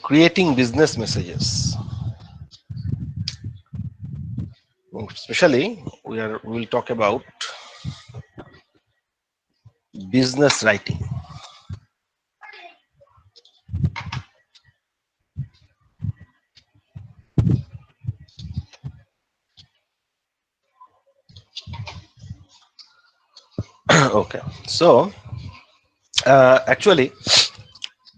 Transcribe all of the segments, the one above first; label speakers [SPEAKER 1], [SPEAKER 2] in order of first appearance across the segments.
[SPEAKER 1] creating business messages. Especially we will talk about business writing. Okay, so actually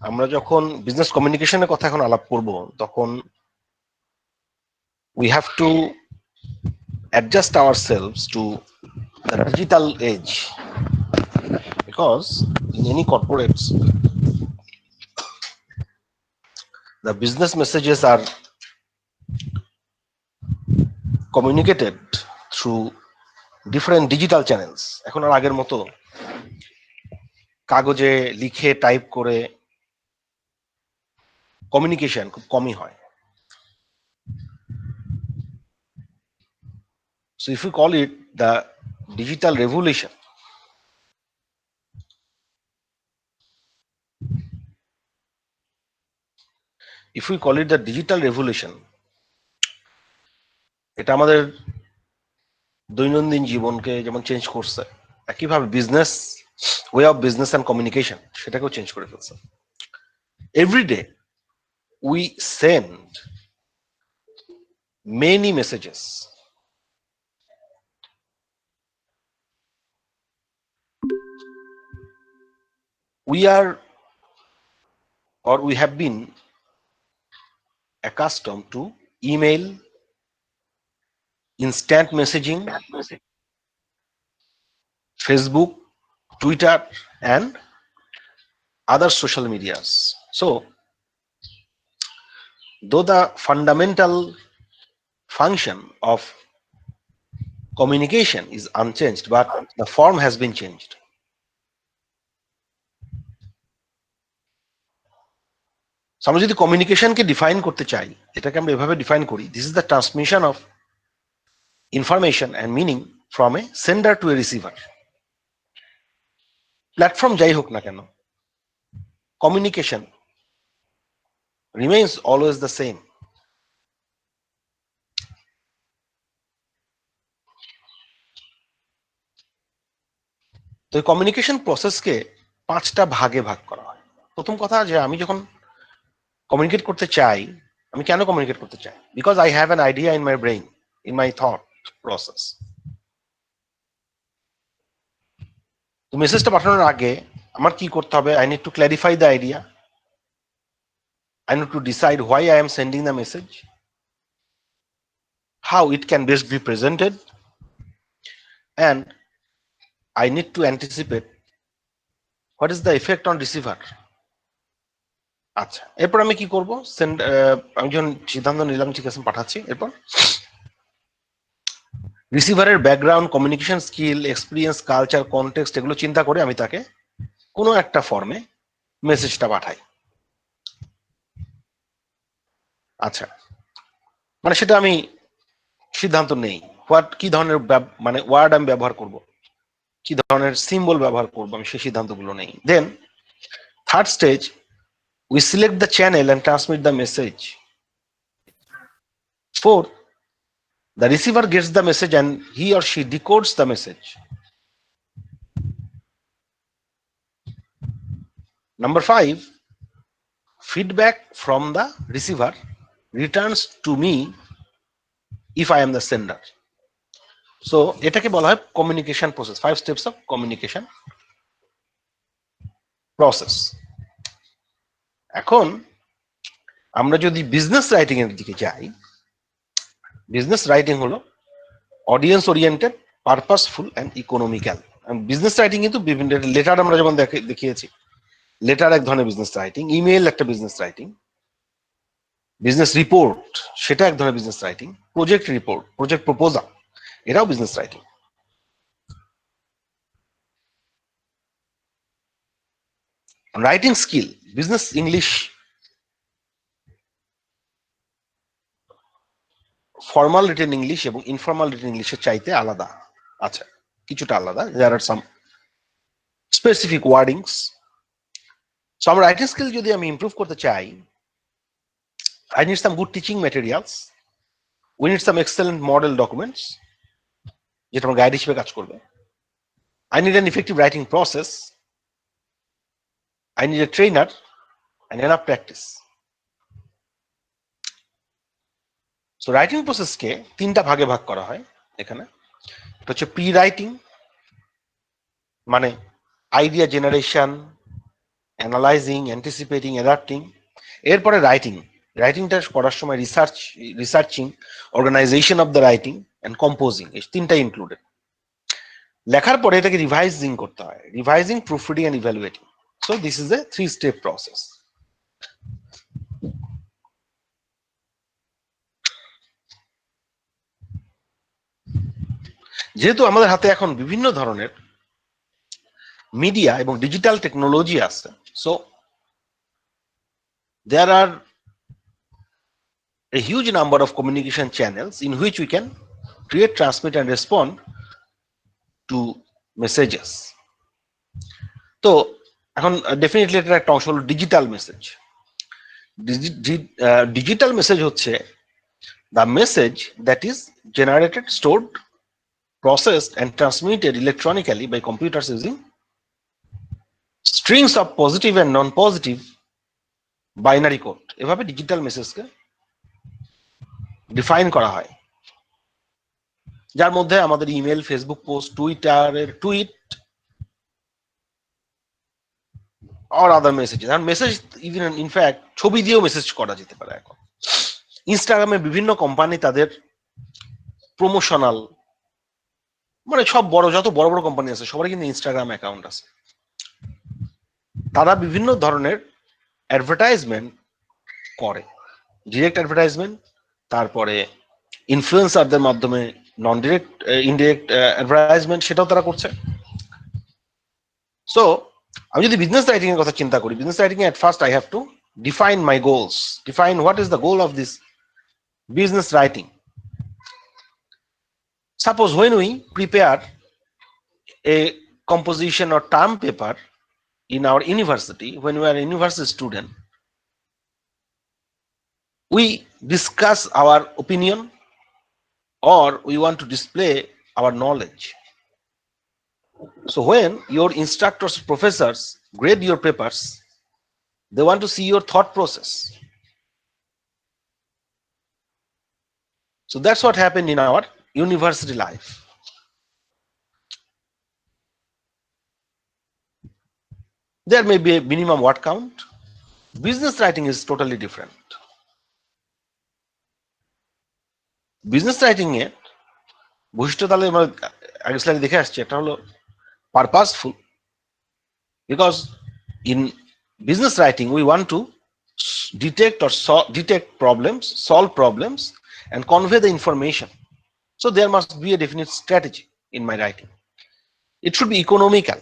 [SPEAKER 1] আমরা যখন business কমিউনিকেশনের কথা এখন আলাপ করব তখন we have to adjust ourselves to the digital age, because in any corporates the business messages are communicated through different digital channels. এখন আর আগের মতো কাগজে লিখে টাইপ করে কমিউনিকেশন খুব কমই হয়। So if we call it the digital revolution, if we call it the digital revolution, এটা আমাদের দৈনন্দিন জীবনকে যেমন চেঞ্জ করছে, একইভাবে business way of business and communication সেটাকেও চেঞ্জ করে ফেলছে। Every day we send many messages, we are or we have been accustomed to email, instant messaging, Facebook, Twitter, and other social medias. So, though the fundamental function of communication is unchanged, but the form has been changed. আমরা যদি কমিউনিকেশনকে define করতে চাই, এটাকে আমরা এভাবে define করি, this is the transmission of information and meaning from a sender to a receiver. Platform যাই হোক না কেন, communication remains always the same. তো এই কমিউনিকেশন প্রসেসকে 5টা ভাগে ভাগ করা হয়। প্রথম কথা, যে আমি যখন কমিউনিকেট করতে চাই, আমি কেন কমিউনিকেট করতে চাই? Because I have an idea in my brain, in my thought process. তো মেসেজটা পাঠানোর আগে আমার কি করতে হবে? I need to clarify the idea, I need to decide why I am sending the message, how it can best be presented, and I need to anticipate what is the effect on receiver. আচ্ছা, এরপর আমি কি করব? আমি যখন সিদ্ধান্ত নিলাম ঠিক আছে পাঠাচ্ছি, এরপর রিসিভারের background, communication skill, experience, culture, context এগুলো চিন্তা করে আমি তাকে কোনো একটা ফর্মে মেসেজটা পাঠাই। আচ্ছা, মানে সেটা আমি সিদ্ধান্ত নেই কি ধরনের মানে ওয়ার্ড আমি ব্যবহার করব, কি ধরনের সিম্বল ব্যবহার করবো, আমি সেই সিদ্ধান্তগুলো নেই। Then third stage, we select the channel and transmit the message. Fourth, the receiver gets the message and he or she decodes the message. Number 5, feedback from the receiver returns to me if I am the sender. So এটাকে বলা হয় communication process, 5 steps of communication process. এখন আমরা যদি business writing এর দিকে যাই, business writing হলো audience oriented, purposeful and economical. Business writing কিন্তু বিভিন্ন লেটার আমরা যেমন দেখিয়েছি, লেটার এক ধরনের বিজনেস রাইটিং, ইমেল একটা বিজনেস রাইটিং, বিজনেস রিপোর্ট সেটা এক ধরনের business writing, project report, project proposal এটাও business writing. Writing skill, business English formal written English এবং ইনফর্মাল রিটেন ইংলিশের চাইতে আলাদা। আচ্ছা, কিছুটা আলাদা, there are some specific wordings. So আমার রাইটিং স্কিল যদি আমি ইমপ্রুভ করতে চাই, I need some good teaching materials. We need some excellent model documents যেটা আমার গাইড হিসেবে কাজ করবে. I need an effective writing process. I need a trainer and enough practice. So writing প্রসেসকে তিনটা ভাগে ভাগ করা হয় এখানে. এটা হচ্ছে প্রি রাইটিং, মানে idea generation, analysing, anticipating, adapting. এরপরে রাইটিং. রাইটিংটা করার সময় researching, organisation of the writing and composing, এই তিনটা ইনক্লুডেড. লেখার পরে এটাকে রিভাইজিং করতে হয়, revising, proofreading and evaluating. So this is a 3-step process. যেহেতু আমাদের হাতে এখন বিভিন্ন ধরনের মিডিয়া এবং ডিজিটাল টেকনোলজি আছে, so there are a huge number of communication channels in which we can create, transmit and respond to messages. তো এখন ডেফিনেটলি এটা একটা অংশ হলো ডিজিটাল মেসেজ. ডিজিটাল মেসেজ হচ্ছে the message that is generated, stored, processed and transmitted electronically by computers using strings of positive and non-positive binary code. এভাবে digital মেসেজকে define করা হয়, যার মধ্যে আমাদের ইমেল, ফেসবুক পোস্ট, টুইটারের tweet or other messages. And message, even in fact ছবি দিয়েও message করা যেতে পারে এখন. ইনস্টাগ্রামে বিভিন্ন কোম্পানি তাদের প্রমোশনাল, মানে সব যত বড় বড় কোম্পানি আছে সবারই কিন্তু ইনস্টাগ্রাম অ্যাকাউন্ট আছে. তারা বিভিন্ন ধরনের অ্যাডভার্টাইজমেন্ট করে, ডিরেক্ট অ্যাডভার্টাইজমেন্ট, তারপরে ইনফ্লুয়েন্সারদের মাধ্যমে নন ডিরেক্ট, ইনডিরেক্ট অ্যাডভার্টাইজমেন্ট, সেটাও তারা করছে. সো আমি যদি বিজনেস রাইটিং এর কথা চিন্তা করি, business writing at first I have to define my goals, define what is the goal of this business writing. Suppose when we prepare a composition or term paper in our university, when we are a university student, we discuss our opinion or we want to display our knowledge. So when your instructors, professors grade your papers, they want to see your thought process. So that's what happened in our university life. There may be a minimum word count. Business writing is totally different. Business writing এ বৈশিষ্ট্য তাহলে আমরা আগে স্লাইডে দেখে আসছি, একটা হলো purposeful, because in business writing we want to detect problems, solve problems and convey the information. So there must be a definite strategy in my writing. It should be economical.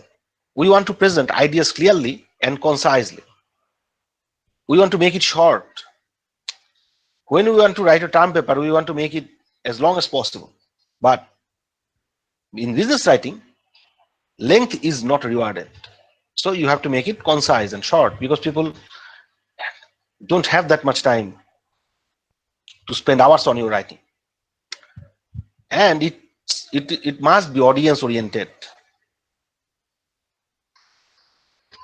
[SPEAKER 1] We want to present ideas clearly and concisely. We want to make it short. When we want to write a term paper, we want to make it as long as possible. But in business writing, length is not rewarded. So you have to make it concise and short, because people don't have that much time to spend hours on your writing. And it must be audience oriented.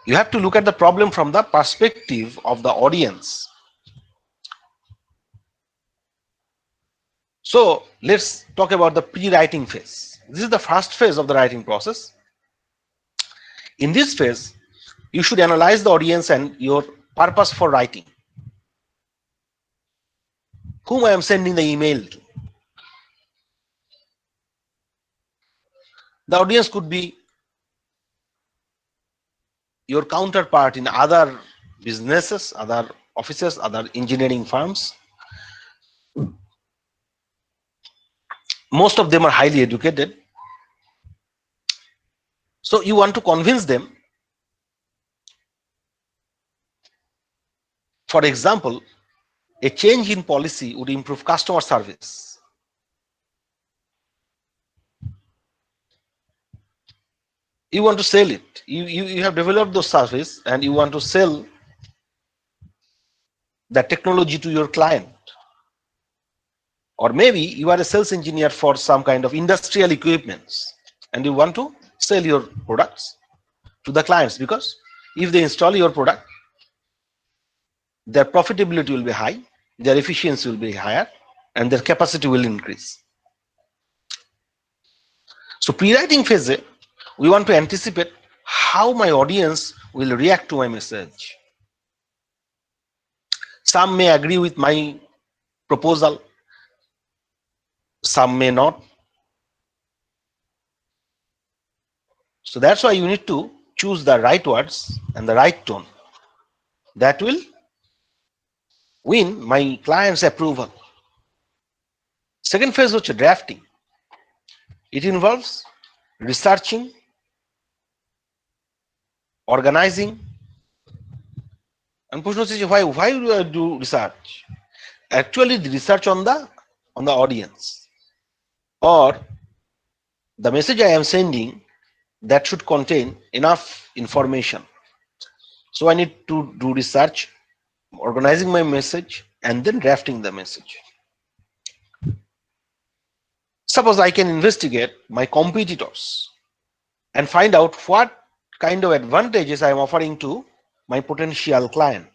[SPEAKER 1] You have to look at the problem from the perspective of the audience. So let's talk about the pre-writing phase. This is the first phase of the writing process. In this phase, you should analyze the audience and your purpose for writing. Whom I am sending the email to. The audience could be your counterpart in other businesses, other offices, other engineering firms. Most of them are highly educated. So you want to convince them. For example, a change in policy would improve customer service. You want to sell it. You have developed those service and you want to sell that technology to your client. Or maybe you are a sales engineer for some kind of industrial equipments and you want to sell your products to the clients, because if they install your product, their profitability will be high, their efficiency will be higher, and their capacity will increase. So pre-writing phase, we want to anticipate how my audience will react to my message. Some may agree with my proposal, some may not. So that's why you need to choose the right words and the right tone that will win my client's approval. Second phase হচ্ছে drafting. It involves researching, organizing, and প্রশ্ন হচ্ছে যে why do I do research? Actually, the research on the audience, or the message I am sending that should contain enough information. So I need to do research, organizing my message, and then drafting the message. Suppose I can investigate my competitors and find out what kind of advantages I am offering to my potential client.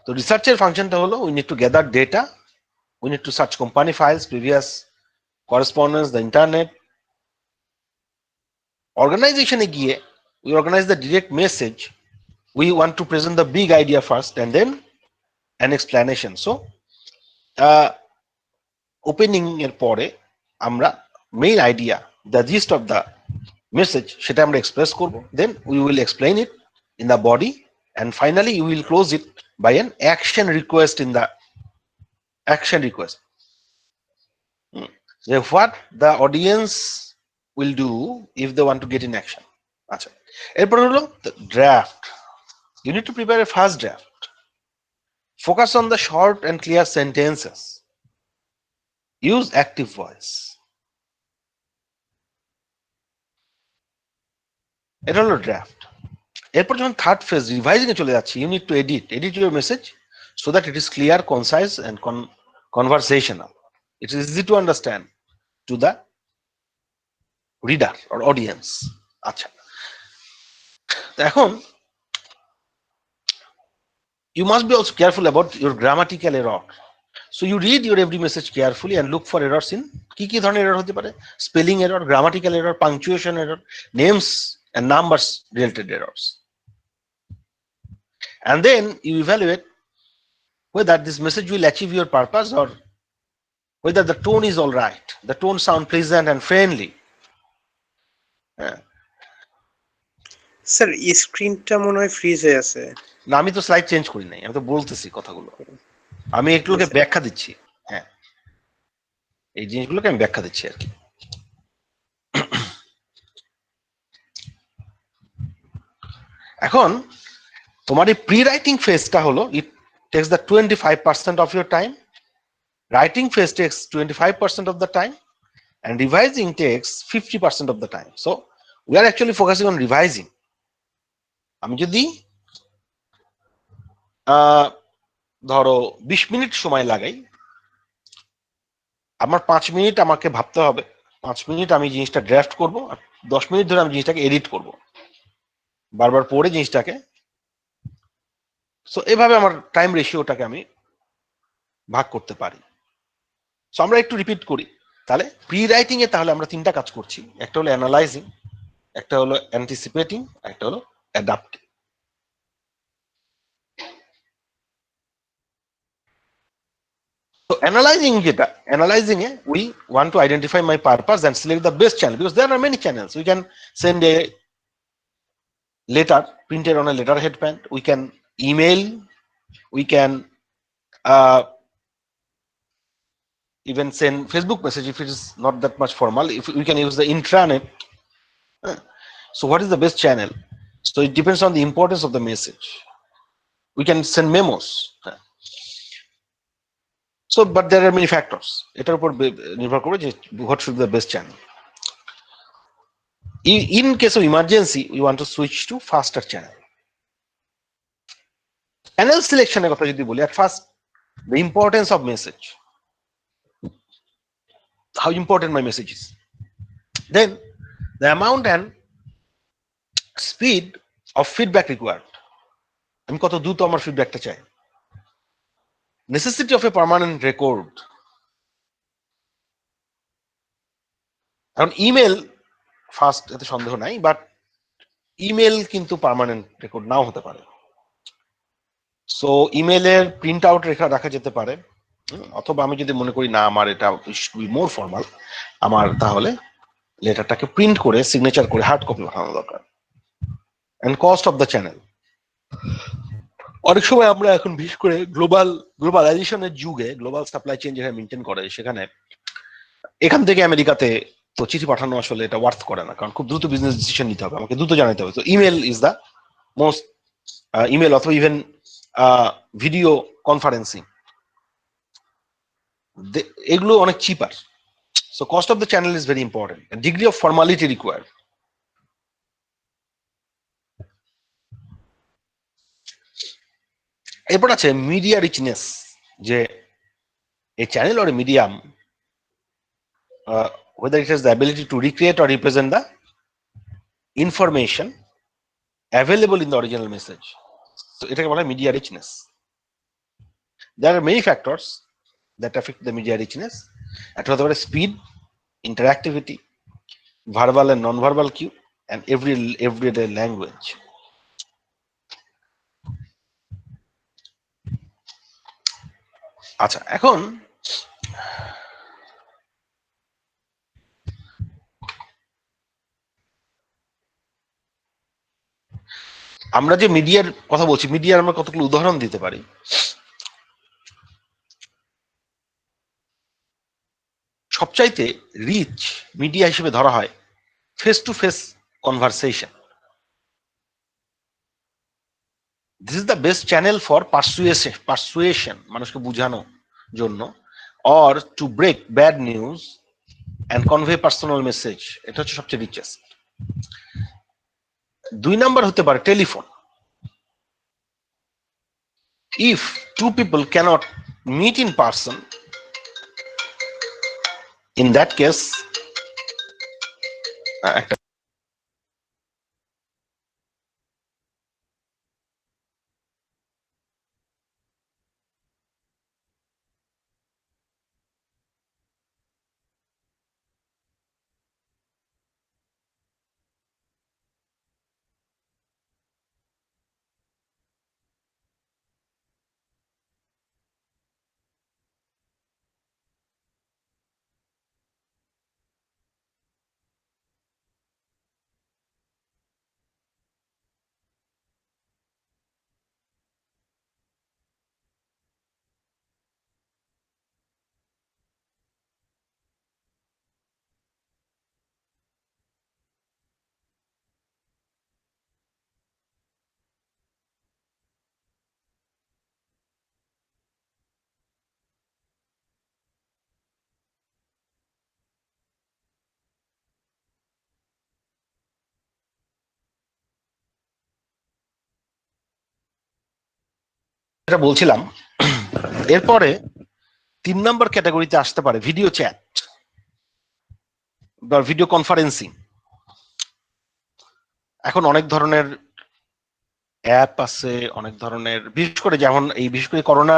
[SPEAKER 1] So researcher functionটা হলো, we need to gather data, we need to search company files, previous correspondence, the internet. Organization এ গিয়ে we organize the direct message. We want to present the big idea first and then an explanation. So opening এর পরে আমরা main idea, the gist of the message সেটা আমরা express করব, then we will explain it in the body, and finally we will close it by an action request in the action request. What the audience will do if they want to get in action. আচ্ছা, এরপর হলো draft. You need to prepare a first draft. Focus on the short and clear sentences. Use active voice. এটা হলো draft. এরপর যখন third phase revising এ চলে যাচ্ছি, you need to edit your message so that it is clear, concise, and conversational. It is easy to understand to the reader or audience. আচ্ছা, এখন you must be also careful about your grammatical error. So you read your every message carefully and look for errors in কি ধরনের error হতে পারে? Spelling error, grammatical error, punctuation error, names and numbers related errors. And then you evaluate whether this message will achieve your purpose or whether the tone is all right. The tone sound pleasant and friendly.
[SPEAKER 2] Sir স্ক্রিনটা মনে হয় fridge হয়ে আছে।
[SPEAKER 1] না, আমি তো slide change করি নাই, আমি তো বলতেছি কথাগুলো, আমি একটুকে ব্যাখ্যা দিচ্ছি। হ্যাঁ, এই জিনিসগুলোকে আমি ব্যাখ্যা দিচ্ছি আর কি। এখন তোমার এই প্রি রাইটিং ফেজটা হলো, it takes the 25% of your time, writing phase takes 25% of the time, and revising takes 50% of the time. So we are actually focusing on revising. আমি যদি ধরো 20 মিনিট সময় লাগাই, আমার 5 মিনিট আমাকে ভাবতে হবে, 5 মিনিট আমি জিনিসটা ড্রাফট করব, আর 10 মিনিট ধরে আমি জিনিসটাকে এডিট করব, বারবার পড়ে জিনিসটাকে। সো এভাবে আমার টাইম রেশিওটাকে আমি ভাগ করতে পারি। সো আমরা একটু রিপিট করি তাহলে। প্রি রাইটিং এ তাহলে আমরা তিনটা কাজ করছি, একটা হলো অ্যানালাইজিং, একটা হলো অ্যান্টিসিপেটিং, একটা হলো adapting. So analyzing it, we want to identify my purpose and select the best channel, because there are many channels. We can send a letter printed on a letterhead pad, we can email, we can even send Facebook message if it is not that much formal. If we can use the intranet. So what is the best channel? So it depends on the importance of the message. We can send memos. So but there are many factors. এটার উপর নির্ভর করে যে what should be the best channel. In case of emergency, we want to switch to faster channel. Channel selection এর কথা যদি বলি, at first the importance of message, how important my message is, then the amount and speed of feedback required, আমি কত দ্রুত আমার ফিডব্যাকটা চাই, necessity of a permanent record. এখন ইমেল ফার্স্ট, এতে সন্দেহ নাই, বাট ইমেল কিন্তু পার্মানেন্ট রেকর্ড নাও হতে পারে। সো ইমেলের প্রিন্ট আউট রাখা যেতে পারে, অথবা আমি যদি মনে করি না আমার এটা মোর ফর্মাল, আমার তাহলে লেটারটাকে প্রিন্ট করে সিগনেচার করে হার্ড কপি বানানো দরকার। And cost of the channel, অনেক সময় আমরা এখন বিশেষ করে গ্লোবালাইজেশনের যুগে গ্লোবাল সাপ্লাই চেইন যেখানে মেনটেন করে, সেখানে এখান থেকে আমেরিকাতে তো চিঠি পাঠানো আসলে এটা ওয়ার্থ করে না, কারণ খুব দ্রুত বিজনেস ডিসিশন নিতে হবে, আমাকে দ্রুত জানাতে হবে। তো email is the most, email অথবা ইভেন ভিডিও কনফারেন্সিং, এগুলো অনেক cheaper. So cost of the channel is very important, degree of formality required. এরপর আছে মিডিয়া রিচনেস, যে a channel or a medium, whether it has the ability to recreate or represent the information available in the original message. So এটাকে বলা হয় media richness. There are many factors that affect the media richness. একটা হতে পারে speed, interactivity, verbal and non-verbal cue, and everyday language. আচ্ছা, এখন আমরা যে মিডিয়ার কথা বলছি, মিডিয়ার আমরা কতগুলো উদাহরণ দিতে পারি। সবচাইতে রিচ মিডিয়া হিসেবে ধরা হয় face to face conversation. This is the best channel for persuasion, মানুষকে বোঝানোর জন্য, or to break bad news and convey personal message, এটা হচ্ছে সবচেয়ে রিচেস্ট। 2 নাম্বার হতে পারে telephone. If two people cannot meet in person, in that case একটা এটা বলছিলাম। এরপরে 3 নাম্বার ক্যাটাগরিতে আসতে পারে ভিডিও চ্যাট বা ভিডিও কনফারেন্সিং। এখন অনেক ধরনের অ্যাপ আছে, অনেক ধরনের, বিশেষ করে যেমন এই বিশেষ করে করোনা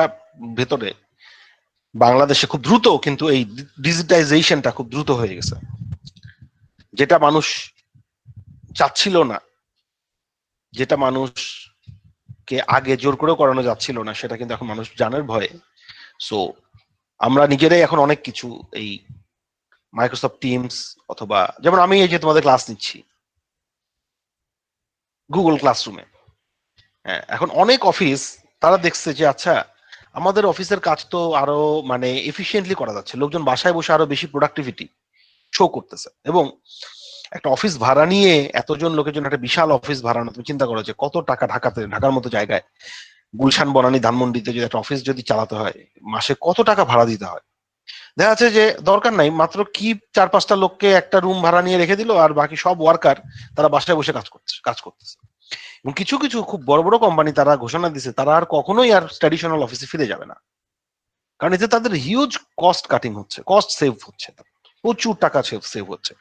[SPEAKER 1] ভেতরে বাংলাদেশে খুব দ্রুত কিন্তু এই ডিজিটাইজেশনটা খুব দ্রুত হয়ে গেছে, যেটা মানুষ চাচ্ছিল না, যেটা মানুষকে আগে জোর করেও করানো যাচ্ছিল না, সেটা কিন্তু এখন মানুষ জানার ভয়ে। সো আমরা নিজেরাই এখন অনেক কিছু এই মাইক্রোসফট টিমস, অথবা যেমন আমি এই যে তোমাদের ক্লাস নিচ্ছি গুগল ক্লাসরুমে, হ্যাঁ, এখন অনেক অফিস তারা দেখছে যে আচ্ছা আমাদের অফিসের কাজ তো আরো মানে এফিসিয়েন্টলি করা যাচ্ছে, লোকজন বাসায় বসে আরো বেশি প্রোডাক্টিভিটি শো করতেছে। এবং একটা অফিস ভাড়া নিয়ে এতজন লোকের জন্য একটা বিশাল অফিস ভাড়ানো, তুমি চিন্তা করো যে কত টাকা, ঢাকার মতো জায়গায়, গুলশান বনানী ধানমন্ডিতে যদি একটা অফিস যদি চালাতে হয়, মাসে কত টাকা ভাড়া দিতে হয়। দেখা যাচ্ছে যে দরকার নাই, মাত্র কি 4-5টা লোককে একটা রুম ভাড়া নিয়ে রেখে দিল, আর বাকি সব ওয়ার্কার তারা বাসায় বসে কাজ করতেছে। এবং কিছু কিছু খুব বড় বড় কোম্পানি তারা ঘোষণা দিছে তারা আর কখনোই আর ট্র্যাডিশনাল অফিসে ফিরে যাবে না, কারণ এতে তাদের হিউজ কস্ট কাটিং হচ্ছে, কস্ট সেভ হচ্ছে, প্রচুর টাকা সেভ হচ্ছে।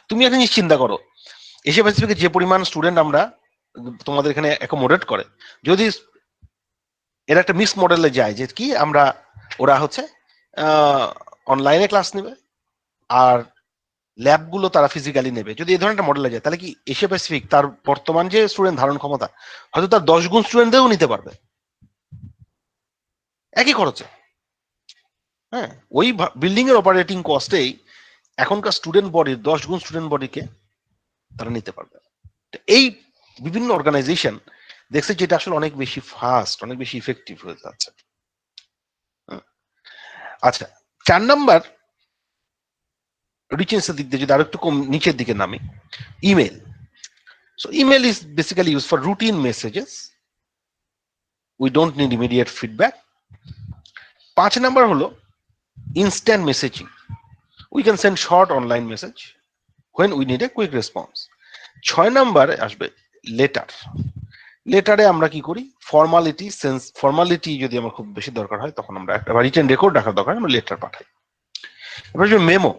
[SPEAKER 1] তুমি একটা জিনিস চিন্তা করো, এশিয়া প্যাসিফিকে যে পরিমাণ স্টুডেন্ট আমরা তোমাদের এখানে অ্যাকোমোডেট করে, যদি এরা একটা মিক্স মডেলে যায় যে কি আমরা ওরা হচ্ছে অনলাইনে ক্লাস নেবে আর ল্যাবগুলো তারা ফিজিক্যালি নেবে, যদি এই ধরনের একটা মডেলে যায়, তাহলে কি এশিয়া প্যাসিফিক তার বর্তমান যে স্টুডেন্ট ধারণ ক্ষমতা হয়তো তার 10 গুণ স্টুডেন্টদেরও নিতে পারবে একই খরচে। হ্যাঁ, ওই বিল্ডিং এর অপারেটিং কস্টেই এখনকার স্টুডেন্ট বডির 10 গুণ স্টুডেন্ট বডিকে তারা নিতে পারবে। এই বিভিন্ন অর্গানাইজেশন দেখছে যে এটা আসলে অনেক বেশি ফাস্ট, অনেক বেশি ইফেক্টিভ হয়ে যাচ্ছে। আচ্ছা, 4 নাম্বার রিচেন্সের দিক দিয়ে যদি আরো একটু কম নিচের দিকে নামি, email. So email is basically use for routine messages, we don't need immediate feedback. 5 number হলো instant messaging, we can send short online message when we need a quick response। 6 নাম্বারে আসবে লেটার। লেটারে আমরা কি করি, ফর্মালিটি যদি আমার খুব বেশি দরকার হয় তখন আমরা একটা রিটেন রেকর্ড রাখার দরকার আমরা লেটার পাঠাই। এবার যে মেমো,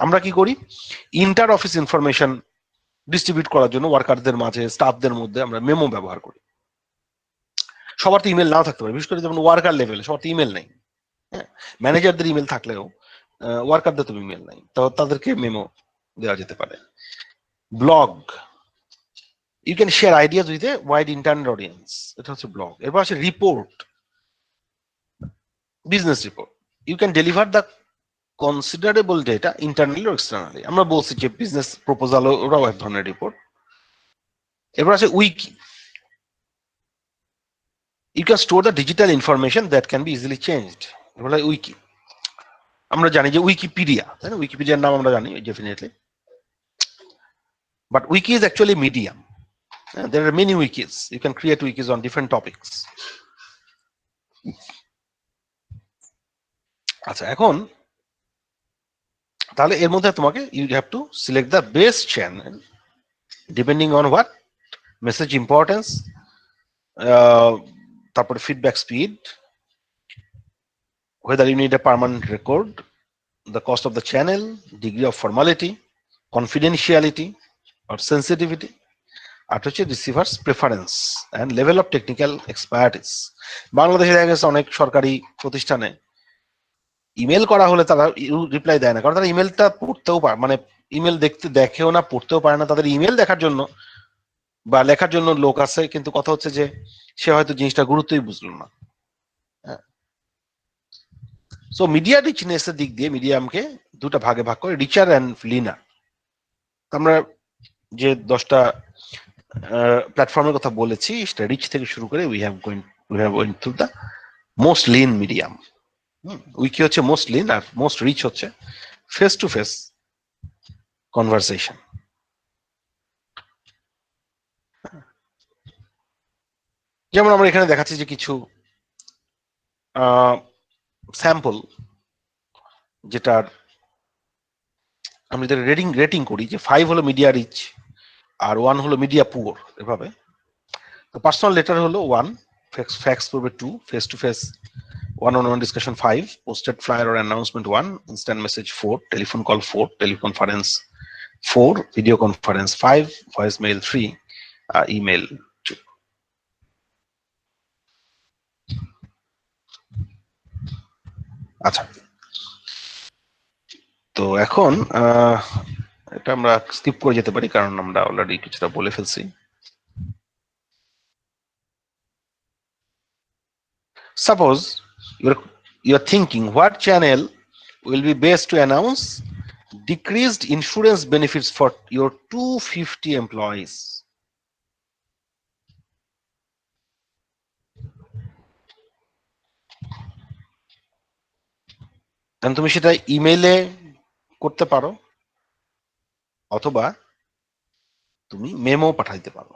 [SPEAKER 1] আমরা কি করি, ইন্টার অফিস ইনফরমেশন ডিস্ট্রিবিউট করার জন্য ওয়ার্কারদের মাঝে, স্টাফদের মধ্যে আমরা মেমো ব্যবহার করি। সবার তো ইমেল নাও থাকতে পারে, বিশেষ করে যেমন ওয়ার্কার লেভেলে সবার তো ইমেল নেই। হ্যাঁ, ম্যানেজারদের ইমেল থাকলেও ওয়ার্কারদের তো ইমেল নাই, তো তাদেরকে মেমো দেওয়া যেতে পারে। Blog, you can share ideas with a wide internet audience, এটা হচ্ছে ব্লগ। এরপর আছে report, business report, you can deliver the considerable data internally ও এক্সটার্নালি। আমরা বলছি যে বিজনেস প্রপোজাল ওরাও এক ধরনের রিপোর্ট। এরপর আছে wiki, you can store the digital information that can be easily changed, বলে উইকি। আমরা জানি যে উইকিপিডিয়া, তাই না, উইকিপিডিয়ার নাম আমরা জানি definitely, but wiki is actually medium. There are many wikis, you can create wikis on different topics। আচ্ছা, এখন তাহলে এর মধ্যে তোমাকে you have to select the best channel depending on what message importance, তারপরে feedback speed, whether you need a permanent record, the cost of the channel, degree of formality, confidentiality or sensitivity, আর হচ্ছে receivers preference and level of technical expertise. বাংলাদেশে দেখা গেছে অনেক সরকারি প্রতিষ্ঠানে email করা হলে তারা রিপ্লাই দেয় না, কারণ তারা ইমেলটা পড়তেও পারে, মানে ইমেল দেখেও না, পড়তেও পারে না। তাদের ইমেল দেখার জন্য বা লেখার জন্য লোক আছে, কিন্তু কথা হচ্ছে যে সে হয়তো জিনিসটা গুরুত্বই বুঝলো না। সো মিডিয়া রিচনেস এর দিক দিয়ে মিডিয়ামকে দুটা ভাগে ভাগ করে, রিচার অ্যান্ড লিনার। আমরা যে 10টা প্ল্যাটফর্মের কথা বলেছি, সেটা রিচ থেকে শুরু করে we have going through the most lean medium. Wiki হচ্ছে মোস্ট লিন, আর মোস্ট রিচ হচ্ছে ফেস টু ফেস কনভারসেশন। যেমন আমরা এখানে দেখাচ্ছি যে কিছু স্যাম্পল, যেটার আমরা যেটা রেটিং করি, যে 5 হলো মিডিয়া রিচ আর 1 হলো মিডিয়া পুয়ার, এভাবে। তো পার্সোনাল লেটার হলো 1, ফ্যাক্স পড়বে 2, face to face one-on-one discussion 5, posted flyer or announcement 1, instant message 4, telephone call 4, teleconference 4, video conference 5, voicemail 3, email 2। আচ্ছা, তো এখন এটা আমরা স্কিপ করে যেতে পারি, কারণ আমরা অলরেডি কিছুটা বলে ফেলছি। Suppose you're thinking what channel will be best to announce decreased insurance benefits for your 250 employees। কারণ তুমি সেটা ইমেইলে করতে পারো, অথবা তুমি মেমো পাঠাইতে পারো।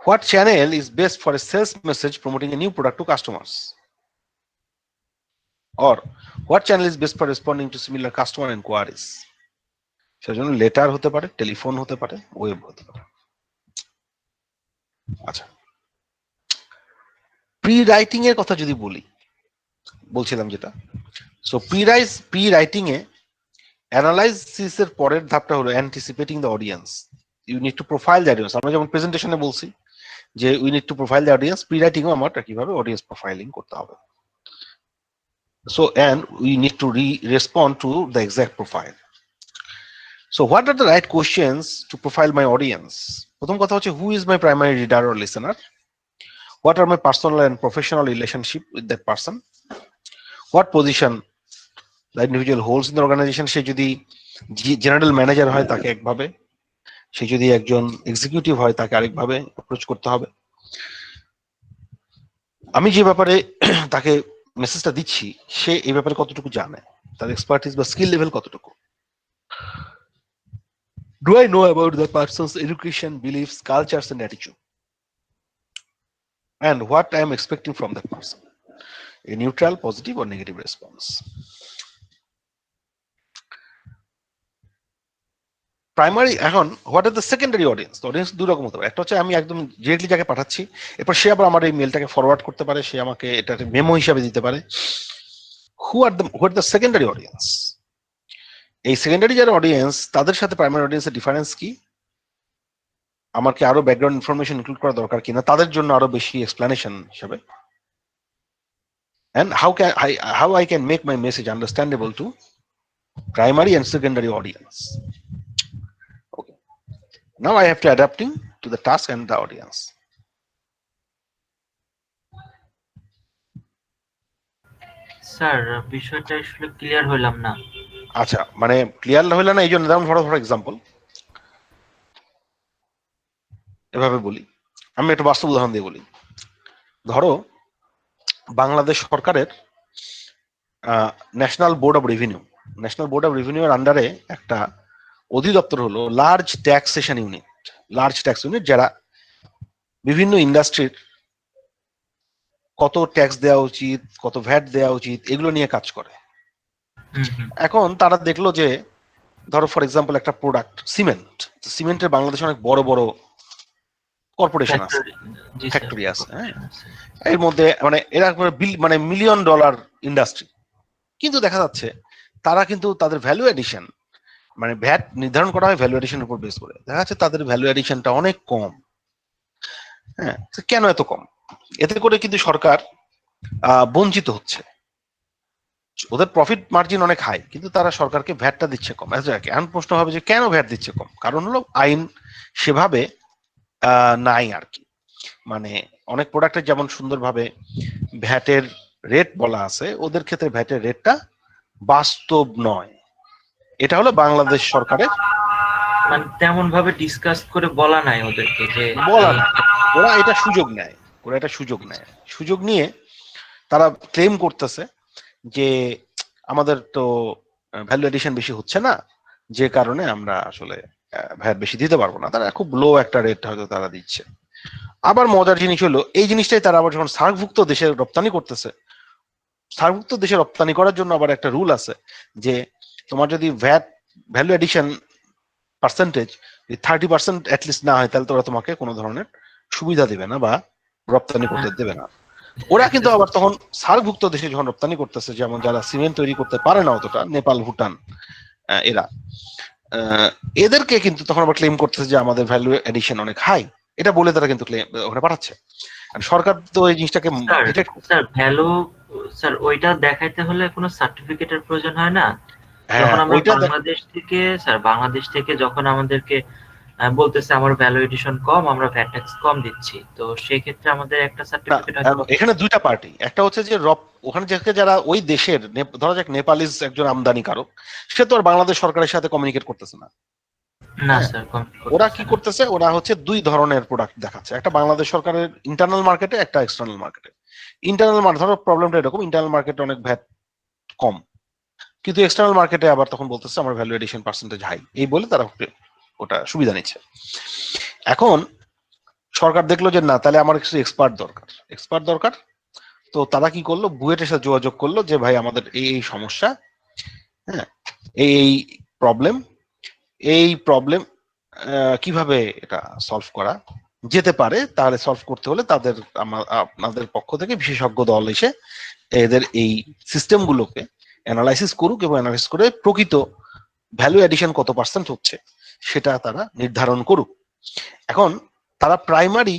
[SPEAKER 1] What channel is best for a sales message promoting a new product to customers? Or what channel is best for responding to similar customer inquiries? সেজন্য লেটার হতে পারে, টেলিফোন হতে পারে, ওয়েব হতে পারে। আচ্ছা, প্রি রাইটিং এর কথা যদি বলছিলাম যেটা, সো প্রি রাইটিং এ অ্যানালাইসিস এর পরের ধাপটা হলো anticipating the audience. You need to profile the audience. আমরা যেমন প্রেজেন্টেশনে বলছি যে we need to profile the audience, prewriting ও আমরা কিভাবে অডিয়েন্স প্রোফাইলিং করতে হবে। So, and we need to respond to the exact profile. So, what are the right questions to profile my audience? প্রথম কথা হচ্ছে, who is my primary reader or listener? What are my personal and professional relationship with that person? What position the individual holds in the organization? সে যদি general manager হয় তাকে একভাবে, সে যদি একজন executive হয় তাকে আরেকভাবে অ্যাপ্রোচ করতে হবে। আমি যে ব্যাপারে তাকে মেসেজটা দিচ্ছি সে এই ব্যাপারে কতটুকু জানে, তার এক্সপার্টিস বা স্কিল লেভেল কতটুকু। Do I know about the person's education, beliefs, cultures, and attitude? And what I am expecting from that person? A neutral, positive, or negative response. Primary, এখন what are the secondary audience? Audience দুই রকম হতে পারে। একটা হচ্ছে আমি একদম directly যাকে পাঠাচ্ছি, এরপর সে আবার আমার এই মেলটাকে ফরওয়ার্ড করতে পারে, সে আমাকে এটা মেমো হিসাবে দিতে পারে। What the secondary audience? এই সেকেন্ডারি যারা অডিয়েন্স তাদের সাথে প্রাইমারি অডিয়েন্সের ডিফারেন্স কি, আমাকে আরো ব্যাকগ্রাউন্ড ইনফরমেশন ইনক্লুড করা দরকার কিনা তাদের জন্য আরো বেশি এক্সপ্লেনেশন হিসাবে, and how I can make my message understandable to primary and secondary audience. Okay, now I have to adapting to the task and the audience.
[SPEAKER 3] Sir বিষয়টা আসলে ক্লিয়ার হইলাম না।
[SPEAKER 1] আচ্ছা, মানে ক্লিয়ার হইল না এই জন্য, যেমন ধরো ফর এক্সাম্পল এভাবে বলি, আমি একটা বাস্তব উদাহরণ দিয়ে বলি। ধরো বাংলাদেশ সরকারের ন্যাশনাল বোর্ড অফ রেভিনিউর আন্ডারে একটা অধিদপ্তর হলো লার্জ ট্যাক্সেশন ইউনিট, যারা বিভিন্ন ইন্ডাস্ট্রির কত ট্যাক্স দেওয়া উচিত, কত ভ্যাট দেওয়া উচিত, এগুলো নিয়ে কাজ করে। এখন তারা দেখলো যে ধরো ফর এক্সাম্পল একটা প্রোডাক্ট সিমেন্টের বাংলাদেশে অনেক বড় বড় কর্পোরেশন আছে, ফ্যাক্টরি আছে, হ্যাঁ, এর মধ্যে মানে এরা মানে মিলিয়ন ডলার ইন্ডাস্ট্রি, কিন্তু দেখা যাচ্ছে তারা কিন্তু তাদের ভ্যালু এডিশন, মানে ভ্যাট নির্ধারণ করা হয় ভ্যালু এডিশনের উপর বেস করে, দেখা যাচ্ছে তাদের ভ্যালু এডিশনটা অনেক কম। হ্যাঁ, কেন এত কম? এতে করে কিন্তু সরকার বঞ্চিত হচ্ছে। ওদের প্রফিট মার্জিন অনেক হাই, কিন্তু তারা সরকারকে ভ্যাটটা দিচ্ছে কম। এখন প্রশ্ন হবে যে কেন ভ্যাট দিচ্ছে কম? কারণ হলো আইন সেভাবে নাই আর কি। মানে অনেক প্রোডাক্টের যেমন সুন্দরভাবে ভ্যাটের রেট বলা আছে, ওদের ক্ষেত্রে ভ্যাটের রেটটা বাস্তব নয়। এটা হলো বাংলাদেশ সরকারের,
[SPEAKER 3] মানে তেমন ভাবে ডিসকাস করে বলা নাই ওদেরকে যে
[SPEAKER 1] বলা না, ওরা এটা সুযোগ নেয়, সুযোগ নিয়ে তারা ক্লেম করতেছে যে আমাদের তো ভ্যালু এডিশন বেশি হচ্ছে না, যে কারণে আমরা আসলে ভ্যাট বেশি দিতে পারবো না। তারা খুব লো একটা রেট হয়তো তারা দিচ্ছে। আবার মজার জিনিস হলো এই জিনিসটাই তারা আবার যখন সার্কভুক্ত দেশে রপ্তানি করতেছে, সার্কভুক্ত দেশে রপ্তানি করার জন্য আবার একটা রুল আছে যে তোমার যদি ভ্যালু এডিশন পার্সেন্টেজ 30% অ্যাটলিস্ট না হয়, তাহলে তোরা তোমাকে কোনো ধরনের সুবিধা দেবে না বা রপ্তানি করতে দেবে না। ওরা কিন্তু আবার তখন সার্কভুক্ত দেশে যখন রপ্তানি করতেছে, যেমন যারা সিমেন্ট তৈরি করতে পারে না অতটা, নেপাল, ভুটান, এরা এদেরকে কিন্তু তখন আবার ক্লেম করতেছে যে আমাদের ভ্যালু এডিশন অনেক হাই, এটা বলে তারা কিন্তু ক্লেম ওখানে পাঠাচ্ছে। সরকার তো এই জিনিসটাকে
[SPEAKER 3] স্যার ভ্যালু, স্যার ওইটা দেখাইতে হলে কোনো সার্টিফিকেটের প্রয়োজন হয় না?
[SPEAKER 1] হ্যাঁ,
[SPEAKER 3] যখন আমরা
[SPEAKER 1] ওইটা
[SPEAKER 3] বাংলাদেশ থেকে যখন আমাদেরকে বলতেছে আমার ভ্যালু এডিশন কম, আমরা ভ্যাট ট্যাক্স কম দিচ্ছি, তো সেই ক্ষেত্রে আমাদের একটা সার্টিফিকেট হয়তো
[SPEAKER 1] এখানে দুইটা পার্টি, একটা হচ্ছে যে ওখানে যারা ওই দেশের, ধরা যাক নেপালিজ একজন আমদানিকারক, সে তো আর বাংলাদেশ সরকারের সাথে কমিউনিকেট করতেছে না।
[SPEAKER 3] না
[SPEAKER 1] হ্যাঁ,
[SPEAKER 3] স্যার,
[SPEAKER 1] ওরা কি করতেছে, ওরা হচ্ছে দুই ধরনের প্রোডাক্ট দেখাচ্ছে, একটা বাংলাদেশ সরকারের ইন্টারনাল মার্কেটে, একটা এক্সটার্নাল মার্কেটে। ইন্টারনাল মার্কেট, ধরো প্রবলেমটা এরকম, ইন্টারনাল মার্কেটে অনেক ভ্যাট কম, কিন্তু এক্সটার্নাল মার্কেটে আবার তখন বলতেছে আমার ভ্যালু এডিশন পার্সেন্টেজ হাই, এই বলে তারা ওটা সুবিধা নিচ্ছে। এখন সরকার দেখলো যে না, তাহলে আমার কিছু এক্সপার্ট দরকার। তো তারা কি করলো, বুয়েটের সাথে যোগাযোগ করলো যে ভাই আমাদের এই সমস্যা, হ্যাঁ, এই প্রবলেম কিভাবে এটা সলভ করা যেতে পারে, তাহলে সলভ করতে হলে আপনাদের পক্ষ থেকে বিশেষজ্ঞ দল এসে এদের এই সিস্টেম গুলোকে অ্যানালাইসিস করুক এবং অ্যানালাইসিস করে প্রকৃত ভ্যালু এডিশন কত পার্সেন্ট হচ্ছে সেটা তারা নির্ধারণ করুক। এখন তারা প্রাইমারি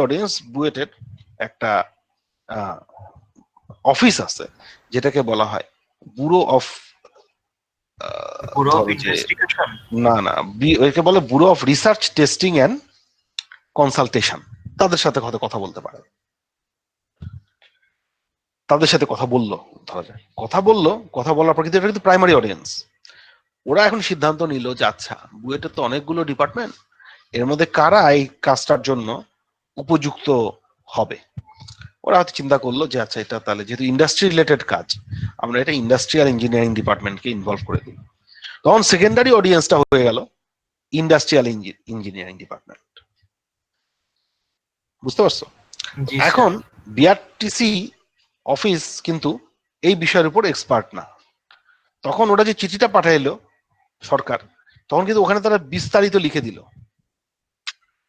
[SPEAKER 1] অডিয়েন্স বুয়েটের একটা অফিস আছে যেটাকে বলা হয় ব্যুরো অফ একে বলে bureau of research testing and consultation. তাদের সাথে কথা বলতে পারে, তাদের সাথে কথা বললো, ধরা যায় কথা বলার পর, কিন্তু এটা কিন্তু প্রাইমারি অডিয়েন্স। ওরা এখন সিদ্ধান্ত নিল যে আচ্ছা, বুয়েটের তো অনেকগুলো ডিপার্টমেন্ট, এর মধ্যে কারা এই কাজটার জন্য উপযুক্ত হবে। ওরা হয়তো চিন্তা করলো যে আচ্ছা, এটা তাহলে যেহেতু ইন্ডাস্ট্রি রিলেটেড কাজ, আমরা এটা ইন্ডাস্ট্রিয়াল ইঞ্জিনিয়ারিং ডিপার্টমেন্টকে ইনভলভ করে দিই। তখন সেকেন্ডারি অডিয়েন্সটা হয়ে গেল ইন্ডাস্ট্রিয়াল ইঞ্জিনিয়ারিং ডিপার্টমেন্ট। বুঝতে পারছো? এখন বিআরটিসি অফিস কিন্তু এই বিষয়ের উপর এক্সপার্ট না। তখন ওরা যে চিঠিটা পাঠাইলো সরকার, তখন কিন্তু ওখানে তারা বিস্তারিত লিখে দিল,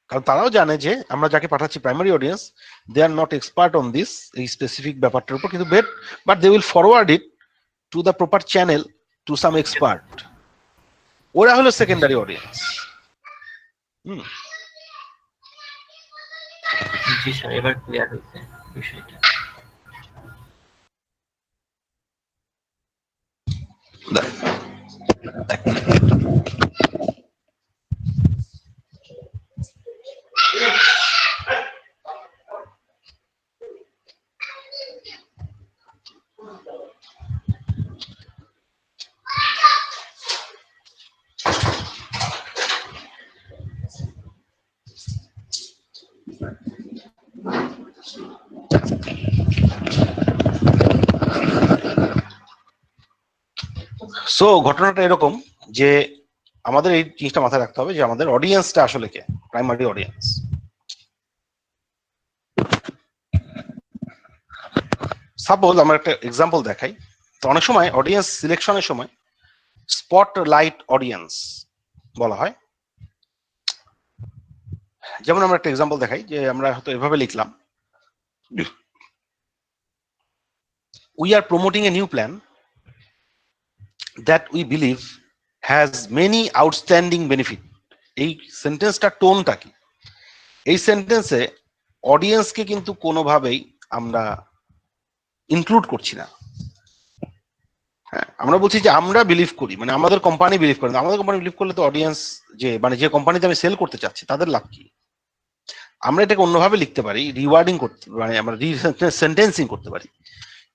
[SPEAKER 1] কারণ তারাও জানে যে আমরা যাকে পাঠাচ্ছি primary audience, they are not expert on this, এই স্পেসিফিক ব্যাপারটার উপর, কিন্তু but they will forward it to the proper channel to some expert. ওরা হলো সেকেন্ডারি অডিয়েন্স।
[SPEAKER 3] জি স্যার, এবার ক্লিয়ার হয়েছে বিষয়টা।
[SPEAKER 1] সো ঘটনাটা এরকম যে আমাদের এই জিনিসটা মাথায় রাখতে হবে যে আমাদের অডিয়েন্সটা আসলে কে, প্রাইমারি অডিয়েন্স। সাপোজ আমরা একটা এক্সাম্পল দেখাই। তো অনেক সময় অডিয়েন্স সিলেকশনের সময় স্পটলাইট অডিয়েন্স বলা হয়। যেমন আমরা একটা এক্সাম্পল দেখাই, যে আমরা হয়তো এভাবে লিখলাম, we are promoting a new plan that we believe has many outstanding benefit। এই সেন্টেন্সটা টোনটা কি? এই সেন্টেন্সে অডিয়েন্সকে কিন্তু কোনোভাবেই আমরা ইনক্লুড করছি না। হ্যাঁ, আমরা বলছি যে আমরা বিলিভ করি, মানে আমাদের কোম্পানি বিলিভ করে। আমাদের কোম্পানি বিলিভ করলে তো অডিয়েন্স, যে কোম্পানিতে আমি সেল করতে চাচ্ছি, তাদের লাভ কি? আমরা এটাকে অন্যভাবে লিখতে পারি, রিওয়ার্ডিং করতে, মানে আমরা সেন্টেন্সিং করতে পারি।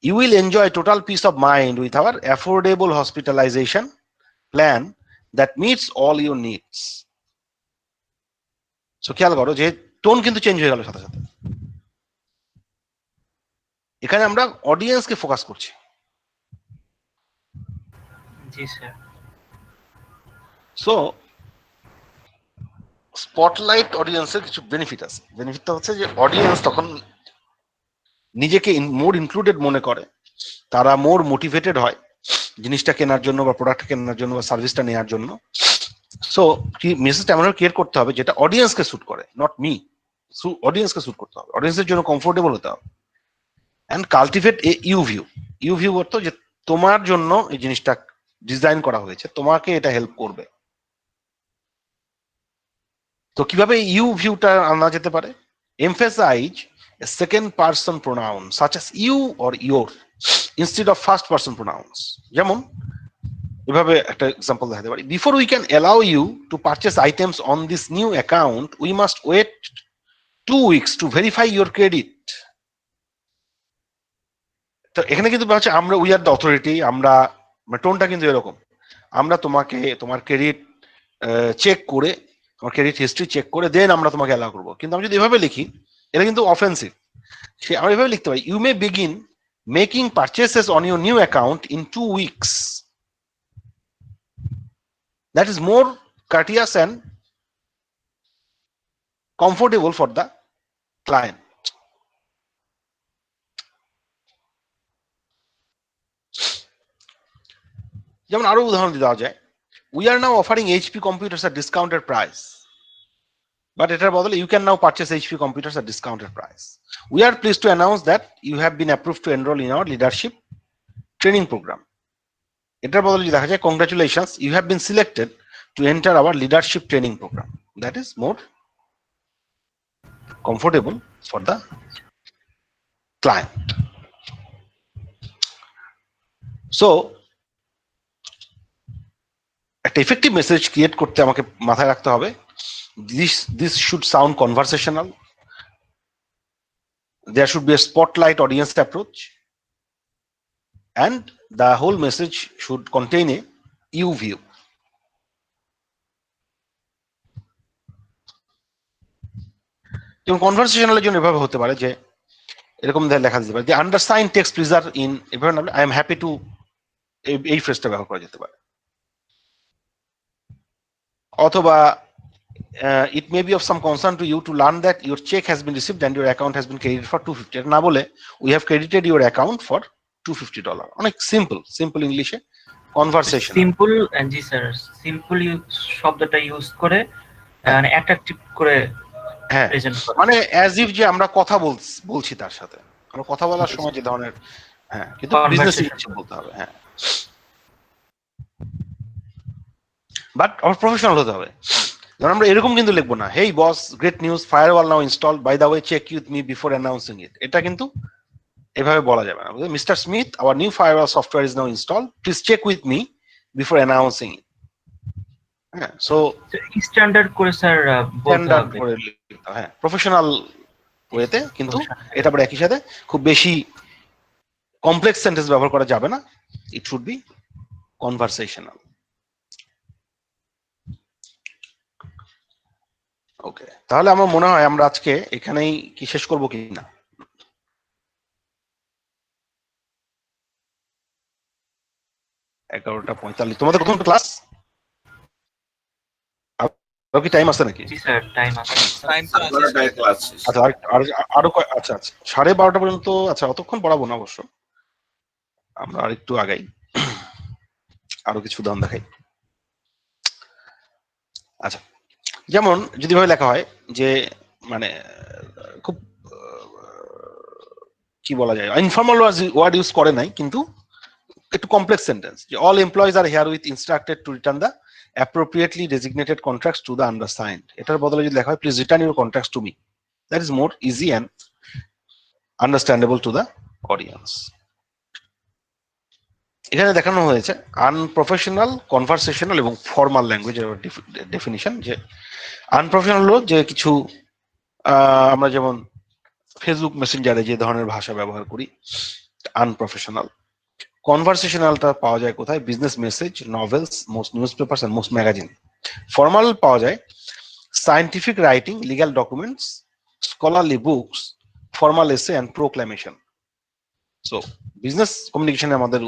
[SPEAKER 1] You will enjoy total peace of mind with our affordable hospitalization plan that meets all your needs. So খেয়াল করো যে টোন কিন্তু চেঞ্জ হয়ে গেল সাথে সাথে। এখানে আমরা অডিয়েন্সকে ফোকাস করছি।
[SPEAKER 3] জি স্যার।
[SPEAKER 1] সো স্পটলাইট অডিয়েন্সের কিছু বেনিফিট আছে। বেনিফিটটা হচ্ছে যে অডিয়েন্স তখন নিজেকে মোর ইনক্লুডেড মনে করে, তারা মোর মোটিভেটেড হয় জিনিসটা কেনার জন্য বা প্রোডাক্ট কেনার জন্য বা সার্ভিসটা নেওয়ার জন্য। সো কি মেসেজটা এমন ক্রিয়েট করতে হবে যেটা অডিয়েন্সকে স্যুট করে, নট মি। অডিয়েন্সকে স্যুট করতে হবে, অডিয়েন্সের জন্য কমফোর্টেবল হতে হবে। And cultivate A you view অর্থ যে তোমার জন্য এই জিনিসটা ডিজাইন করা হয়েছে, তোমাকে এটা হেল্প করবে। তো কিভাবে ইউ ভিউটা আনা যেতে পারে? Emphasise a second person pronoun such as you or your instead of first person pronouns। যেমন এভাবে একটা এক্সাম্পল দেখাতে পারি, before we can allow you to purchase items on this new account we must wait 2 weeks to verify your credit. তো এখানে কিন্তু হচ্ছে আমরা উই আর দ্য অথরিটি, আমরা টোনটা কিন্তু এরকম, আমরা তোমাকে তোমার ক্রেডিট চেক করে, তোমার ক্রেডিট হিস্ট্রি চেক করে দেন আমরা তোমাকে অ্যালাউ করবো। কিন্তু আমি যদি এভাবে লিখি, এটা কিন্তু অফেন্সিভ। আমরা এভাবে লিখতে পারি, you may begin making purchases on your new account in 2 weeks। That is more courteous and comfortable for the client. যেমন আরো উদাহরণ দেওয়া যায়, we are now offering HP computers at discounted price, but এটার বদলে you can now purchase HP computers at discounted price. We are pleased to announce that you have been approved to enroll in our leadership training program. এটার বদলে যদি দেখা যায়, congratulations, you have been selected to enter our leadership training program. That is more comfortable for the client. So একটা effective message create করতে আমাকে মাথায় রাখতে হবে, this should sound conversational. There should be a spotlight audience approach, and the whole message should contain a you view. যেমন কনভারসেশনালের জন্য এভাবে হতে পারে যে এরকম লেখা যেতে পারে, the undersigned text pleaser in এভাবে না, I am happy to, এই ফ্রেজটা ব্যবহার করা যেতে পারে। অথবা it may be of some concern to you to learn that your check has been received and your account has been credited for $250. এটা না বলে we have credited your account for $250. অনেক সিম্পল ইংলিশে কনভারসেশন।
[SPEAKER 3] সিম্পল, জি sir, simple শব্দটা use করে মানে attractive করে present করা,
[SPEAKER 1] মানে অ্যাজ ইফ যে আমরা কথা বলছি তার সাথে, আমরা কথা বলার সময় যে ধরনের, কিন্তু বিজনেস ইংলিশে বলতে হবে, বাট আমার প্রফেশনাল হতে হবে। ধর আমরা এরকম কিন্তু লিখবো না, hey boss, great news, firewall now install, by the way check with me before announcing it. এটা কিন্তু এভাবে বলা যাবে না। Mister Smith, our new firewall software is now install, please check with me before announcing it. So
[SPEAKER 3] standard করে sir বলতে হবে,
[SPEAKER 1] professional ওয়েতে, কিন্তু এটা আবার একই সাথে খুব বেশি কমপ্লেক্স সেন্টেন্স ব্যবহার করা যাবে না, ইট শুড বি কনভারসেশনাল। ওকে, তাহলে আমার মনে হয় আমরা আজকে এখানেই কি শেষ করবো কি না? 11:45। তোমাদের কখন ক্লাস? আর কি টাইম আছে নাকি?
[SPEAKER 3] জি স্যার, টাইম আছে,
[SPEAKER 1] আচ্ছা, আরো আচ্ছা 12:30 পর্যন্ত। আচ্ছা, অতক্ষণ পড়াবো না অবশ্য, আমরা আর একটু আগাই, আরো কিছু উদাহরণ দেখাই। আচ্ছা, যেমন যদি ভাবে লেখা হয় যে মানে খুব কি বলা যায়, ইনফর্মাল ওয়ার্ড ইউজ করে নাই, কিন্তু একটু কমপ্লেক্স সেন্টেন্স, যে all employees R here with instructed to return the appropriately designated contracts to the undersigned. এটার বদলে যদি লেখা হয়, please return your contracts to me, that is more easy and understandable to the audience. এখানে দেখানো হয়েছে unprofessional, conversational এবং formal ল্যাঙ্গুয়েজের definition. যে আনপ্রফেশনাল হলো যে কিছু আমরা যেমন ফেসবুক মেসেঞ্জারে যে ধরনের ভাষা ব্যবহার করি, আনপ্রফেশনাল। কনভারসেশনালটা পাওয়া যায় কোথায়? Business message, novels, most news papers and most magazine. Formal পাওয়া যায় scientific writing, legal documents, scholarly books, formal essay and proclamation. So business কমিউনিকেশনে আমাদের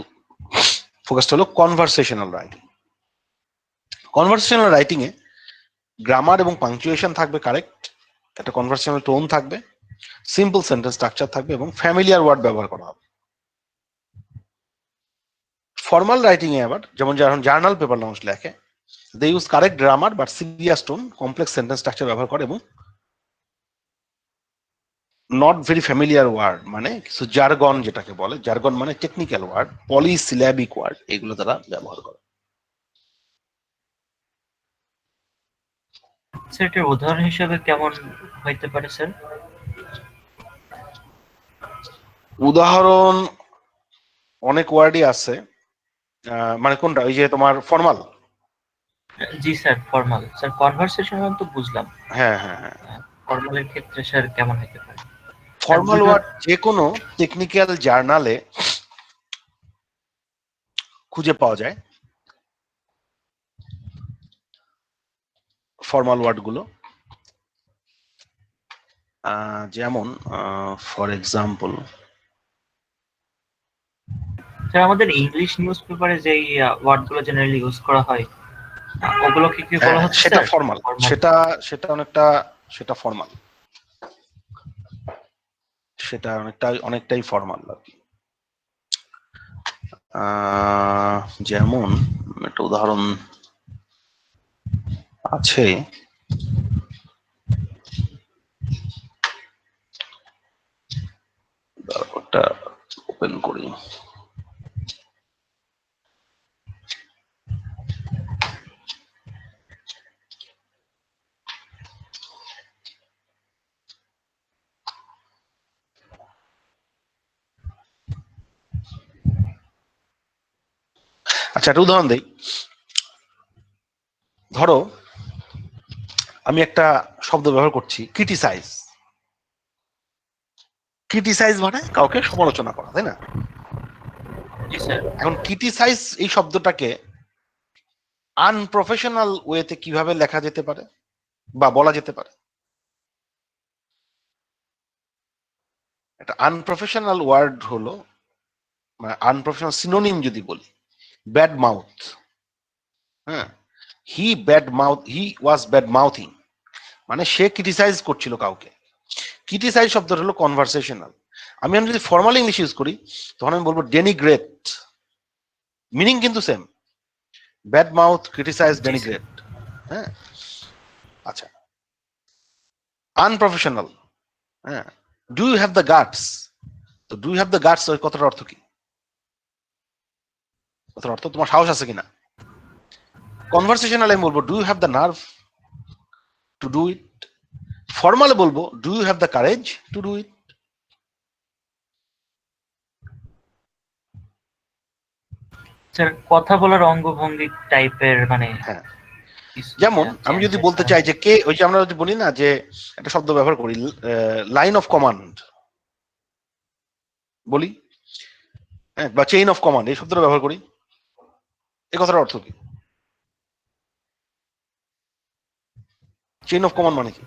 [SPEAKER 1] ফোকাস হলো কনভারসেশনাল রাইটিং। কনভারসেশনাল রাইটিং এ গ্রামার এবং পাংচুয়েশন থাকবে কারেক্ট, একটা কনভারসেশনাল টোন থাকবে, সিম্পল সেন্টেন্স স্ট্রাকচার থাকবে এবং ফ্যামিলিয়ার ওয়ার্ড ব্যবহার করা হবে। ফর্মাল রাইটিং এ আবার যেমন জার্নাল পেপার মানুষ লেখে, they use correct grammar but serious tone, complex sentence structure ব্যবহার করে এবং নট ভেরি ফ্যামিলিয়ার ওয়ার্ড, মানে কিছু জার্গন, যেটাকে বলে জার্গন মানে টেকনিক্যাল ওয়ার্ড, পলিসিল্যাবিক ওয়ার্ড, এগুলো তারা ব্যবহার করে।
[SPEAKER 3] স্যার এটার উদাহরণ হিসেবে কেমন হইতে পারে স্যার?
[SPEAKER 1] উদাহরণ অনেক ওয়ার্ডই আছে, মানে কোনটা, ওই যে তোমার ফর্মাল?
[SPEAKER 3] জি স্যার, ফর্মাল। স্যার কনভারসেশনাল তো বুঝলাম,
[SPEAKER 1] হ্যাঁ,
[SPEAKER 3] ফর্মালের ক্ষেত্রে স্যার কেমন হতে পারে?
[SPEAKER 1] ফর্মাল ওয়ার্ড যে কোনো টেকনিক্যাল জার্নালে খুঁজে পাওয়া যায় ফর্মাল ওয়ার্ড গুলো। যেমন ফর এক্সাম্পল,
[SPEAKER 3] স্যার আমাদের ইংলিশ নিউজ পেপারে যেই ওয়ার্ড গুলো জেনারেলি ইউজ করা হয়, ওগুলো কি বলা হচ্ছে?
[SPEAKER 1] সেটা ফর্মাল, সেটা অনেকটা সেটা ফর্মাল, সেটা অনেকটাই ফর্মাল আর কি। যেমন একটা উদাহরণ আছে, ওটা ওপেন করি। আচ্ছা, একটা উদাহরণ দেই। ধরো আমি একটা শব্দ ব্যবহার করছি, ক্রিটিসাইজ। ক্রিটিসাইজ মানে কাউকে সমালোচনা করা, তাই না?
[SPEAKER 3] জি স্যার।
[SPEAKER 1] এখন ক্রিটিসাইজ এই শব্দটাকে আনপ্রফেশনাল ওয়েতে কিভাবে লেখা যেতে পারে বা বলা যেতে পারে? একটা আনপ্রফেশনাল ওয়ার্ড হলো, মানে আনপ্রফেশনাল সিনোনিম যদি বলি, ব্যাড মাউথ। হ্যাঁ, হি ওয়াজ ব্যাড মাউথিং, মানে সে ক্রিটিসাইজ করছিল কাউকে। ক্রিটিসাইজ শব্দটা হলো কনভারসেশনাল। আমি যদি ফর্মাল ইংলিশ ইউজ করি তখন আমি বলবো ডেনিগ্রেট, মিনিং কিন্তু সেম, ব্যাড মাউথ, ক্রিটিসাইজ,
[SPEAKER 3] জি স্যার।
[SPEAKER 1] ডেনিগ্রেট। হ্যাঁ, আচ্ছা, আনপ্রফেশনাল। হ্যাঁ, do you have the guts. তো do you have the guts ওই কথাটার অর্থ কি? কথার অর্থ তোমার সাহস আছে কিনা। কনভারসেশনাল আমি বলবো do you have the nerve to do it. ফর্মালে বলবো do you have the courage to do it.
[SPEAKER 3] Sir কথা বলার অঙ্গভঙ্গি টাইপের মানে
[SPEAKER 1] হ্যাঁ,
[SPEAKER 3] কিছু
[SPEAKER 1] যেমন আমি যদি
[SPEAKER 3] চেঞ্জেস
[SPEAKER 1] বলতে চাই যে কে, ওই যে আমরা যদি বলি না যে একটা শব্দ ব্যবহার করি, লাইন অফ কমান্ড বলি, হ্যাঁ, বা চেইন অফ কমান্ড, এই শব্দটা ব্যবহার করি, এই কথাটার অর্থ কি? চেইন অফ কমান্ড মানে কি?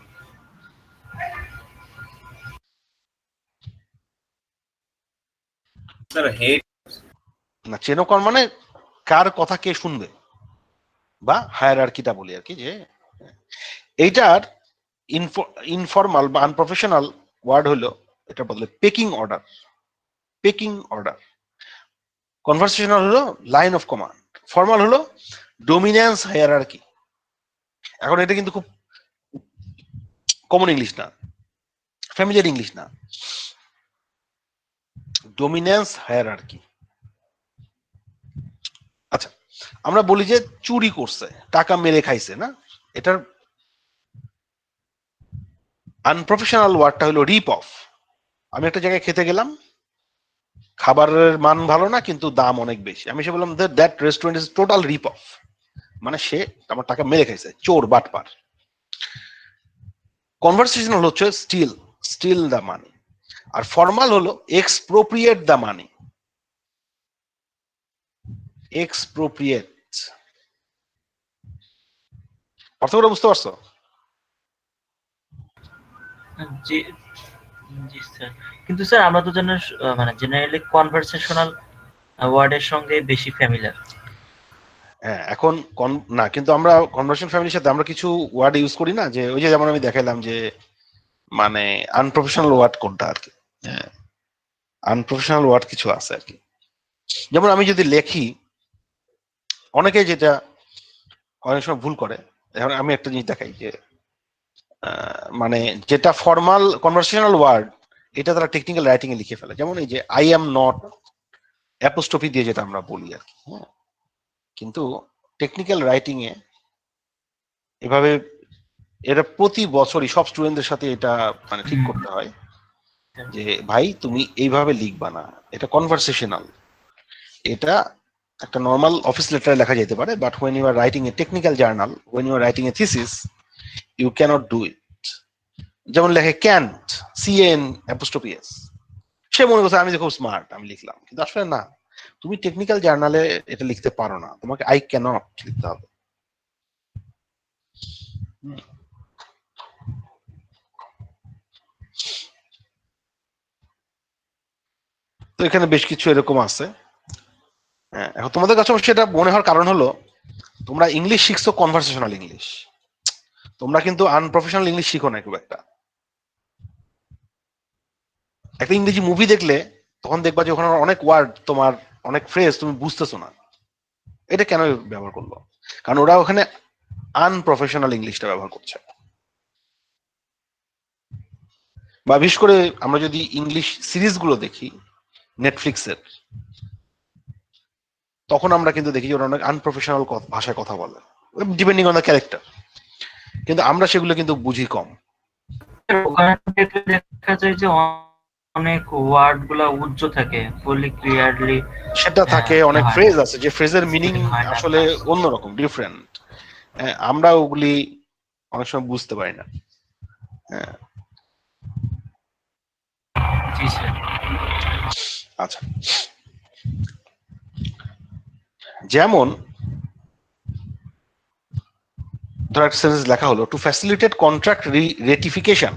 [SPEAKER 2] Sir head.
[SPEAKER 1] না, চেইন অফ কমান্ড মানে কার কথা কে শুনবে, বা হায়ারার্কিটা বলি আর কি, যে এইটার ইনফর্মাল বা আনপ্রফেশনাল ওয়ার্ড হলো, এটা বদলে packing order. Packing order. Conversational হলো লাইন অফ কমান্ড, ফর্মাল হলো ডোমিনেন্স হায়ারার্কি। এখন এটা কিন্তু খুব কমন ইংলিশ না, ফ্যামিলিয়ার ইংলিশ না। Dominance hierarchy. আচ্ছা, আমরা বলি যে চুরি করছে, টাকা মেরে খাইছে, না? এটার আনপ্রফেশনাল ওয়ার্ডটা হলো রিপ অফ। আমি একটা জায়গায় খেতে গেলাম, খাবারের মান ভালো না কিন্তু দাম অনেক বেশি, আমি সে বললাম that restaurant is total rip off, মানে সে আমার টাকা মেরে খাইছে, চোর বাটপার। কনভারসেশনাল হচ্ছে স্টিল, স্টিল দ্য মানি। আর ফর্মাল হলো এক্সপ্রোপ্রিয়েট দ্য মানি। এক্সপ্রোপ্রিয়েট, অর্থটা বুঝতে পারছো?
[SPEAKER 3] জি জি স্যার। কিন্তু স্যার আমরা তো জানি মানে জেনারেলি কনভারসেশনাল ওয়ার্ডের সঙ্গে বেশি ফ্যামিলিয়ার।
[SPEAKER 1] হ্যাঁ, এখন না, কিন্তু আমরা কনভার্সেশন ফ্যামিলির সাথে আমরা কিছু ওয়ার্ড ইউজ করি না, যে ওই যে যেমন আমি দেখাইলাম যে মানে আনপ্রফেশনাল ওয়ার্ড কোনটা আর কি। হ্যাঁ, আনপ্রফেশনাল ওয়ার্ড কিছু আছে আর কি। যেমন আমি যদি লেখি, অনেকে যেটা অনেক সময় ভুল করে, এখন আমি একটা জিনিস দেখাই যে মানে যেটা ফর্মাল কনভার্সেশনাল ওয়ার্ড, এটা তারা টেকনিক্যাল রাইটিং এ লিখে ফেলে। যেমন এই যে আই এম নট, অ্যাপোস্ট্রফি দিয়ে যেটা আমরা বলি আর কি। হ্যাঁ, কিন্তু টেকনিক্যাল রাইটিং এ এভাবে, এটা প্রতি বছরই সব স্টুডেন্টদের সাথে এটা মানে ঠিক করতে হয় যে ভাই তুমি এইভাবে লিখবা না, এটা কনভারসেশনাল। এটা একটা নর্মাল অফিস লেটারে লেখা যেতে পারে, but when you are writing a technical journal, when you are writing a thesis, you can't do it. যেমন লেখে ক্যান্ট, সিএন অ্যাপোস্ট্রফি এস, সে মনে করছে আমি যে খুব স্মার্ট, আমি লিখলাম, কিন্তু আসলে না, তুমি টেকনিক্যাল জার্নালে এটা লিখতে পারো না, তোমাকে আই ক্যানট লিখতে হবে। তো এখানে বেশ কিছু এরকম আছে। হ্যাঁ, এখন তোমাদের কাছে অবশ্যই এটা মনে হওয়ার কারণ হলো তোমরা ইংলিশ শিখছো কনভারসেশনাল ইংলিশ, তোমরা কিন্তু আনপ্রফেশনাল ইংলিশ শিখো না খুব একটা। একটা ইংরেজি মুভি দেখলে তখন দেখবা যে ওখানে অনেক ওয়ার্ড, তোমার অনেক ফ্রেজ তুমি বুঝতেছো না, এটা কেন ব্যবহার করলো? কারণ ওরা ওখানে আনপ্রফেশনাল ইংলিশটা ব্যবহার করছে। বা বিশেষ করে আমরা যদি ইংলিশ সিরিজগুলো দেখি নেটফ্লিক্সের, তখন আমরা কিন্তু দেখি যে ওরা অনেক আনপ্রফেশনাল ভাষায় কথা বলে, ডিপেন্ডিং অন দ্য ক্যারেক্টার, কিন্তু আমরা সেগুলো কিন্তু বুঝি কম।
[SPEAKER 3] ওখানে দেখলে দেখা যায় যে অনেক ওয়ার্ড গুলা উজ্জ্ব থাকে, ফুলি ক্লিয়ারলি
[SPEAKER 1] সেটা থাকে, অনেক
[SPEAKER 3] হয় না,
[SPEAKER 1] ফ্রেজ আছে যে ফ্রেজের মিনিং
[SPEAKER 3] স্পেলিং হয় না
[SPEAKER 1] আসলে
[SPEAKER 3] প্লাস।
[SPEAKER 1] অন্যরকম, ডিফারেন্ট। আমরা ওগুলি অনেক সময় বুঝতে পারি না। হ্যাঁ,
[SPEAKER 3] জি স্যার।
[SPEAKER 1] আচ্ছা, যেমন ধর একটা সেন্টেন্স লেখা হলো, to facilitate contract ratification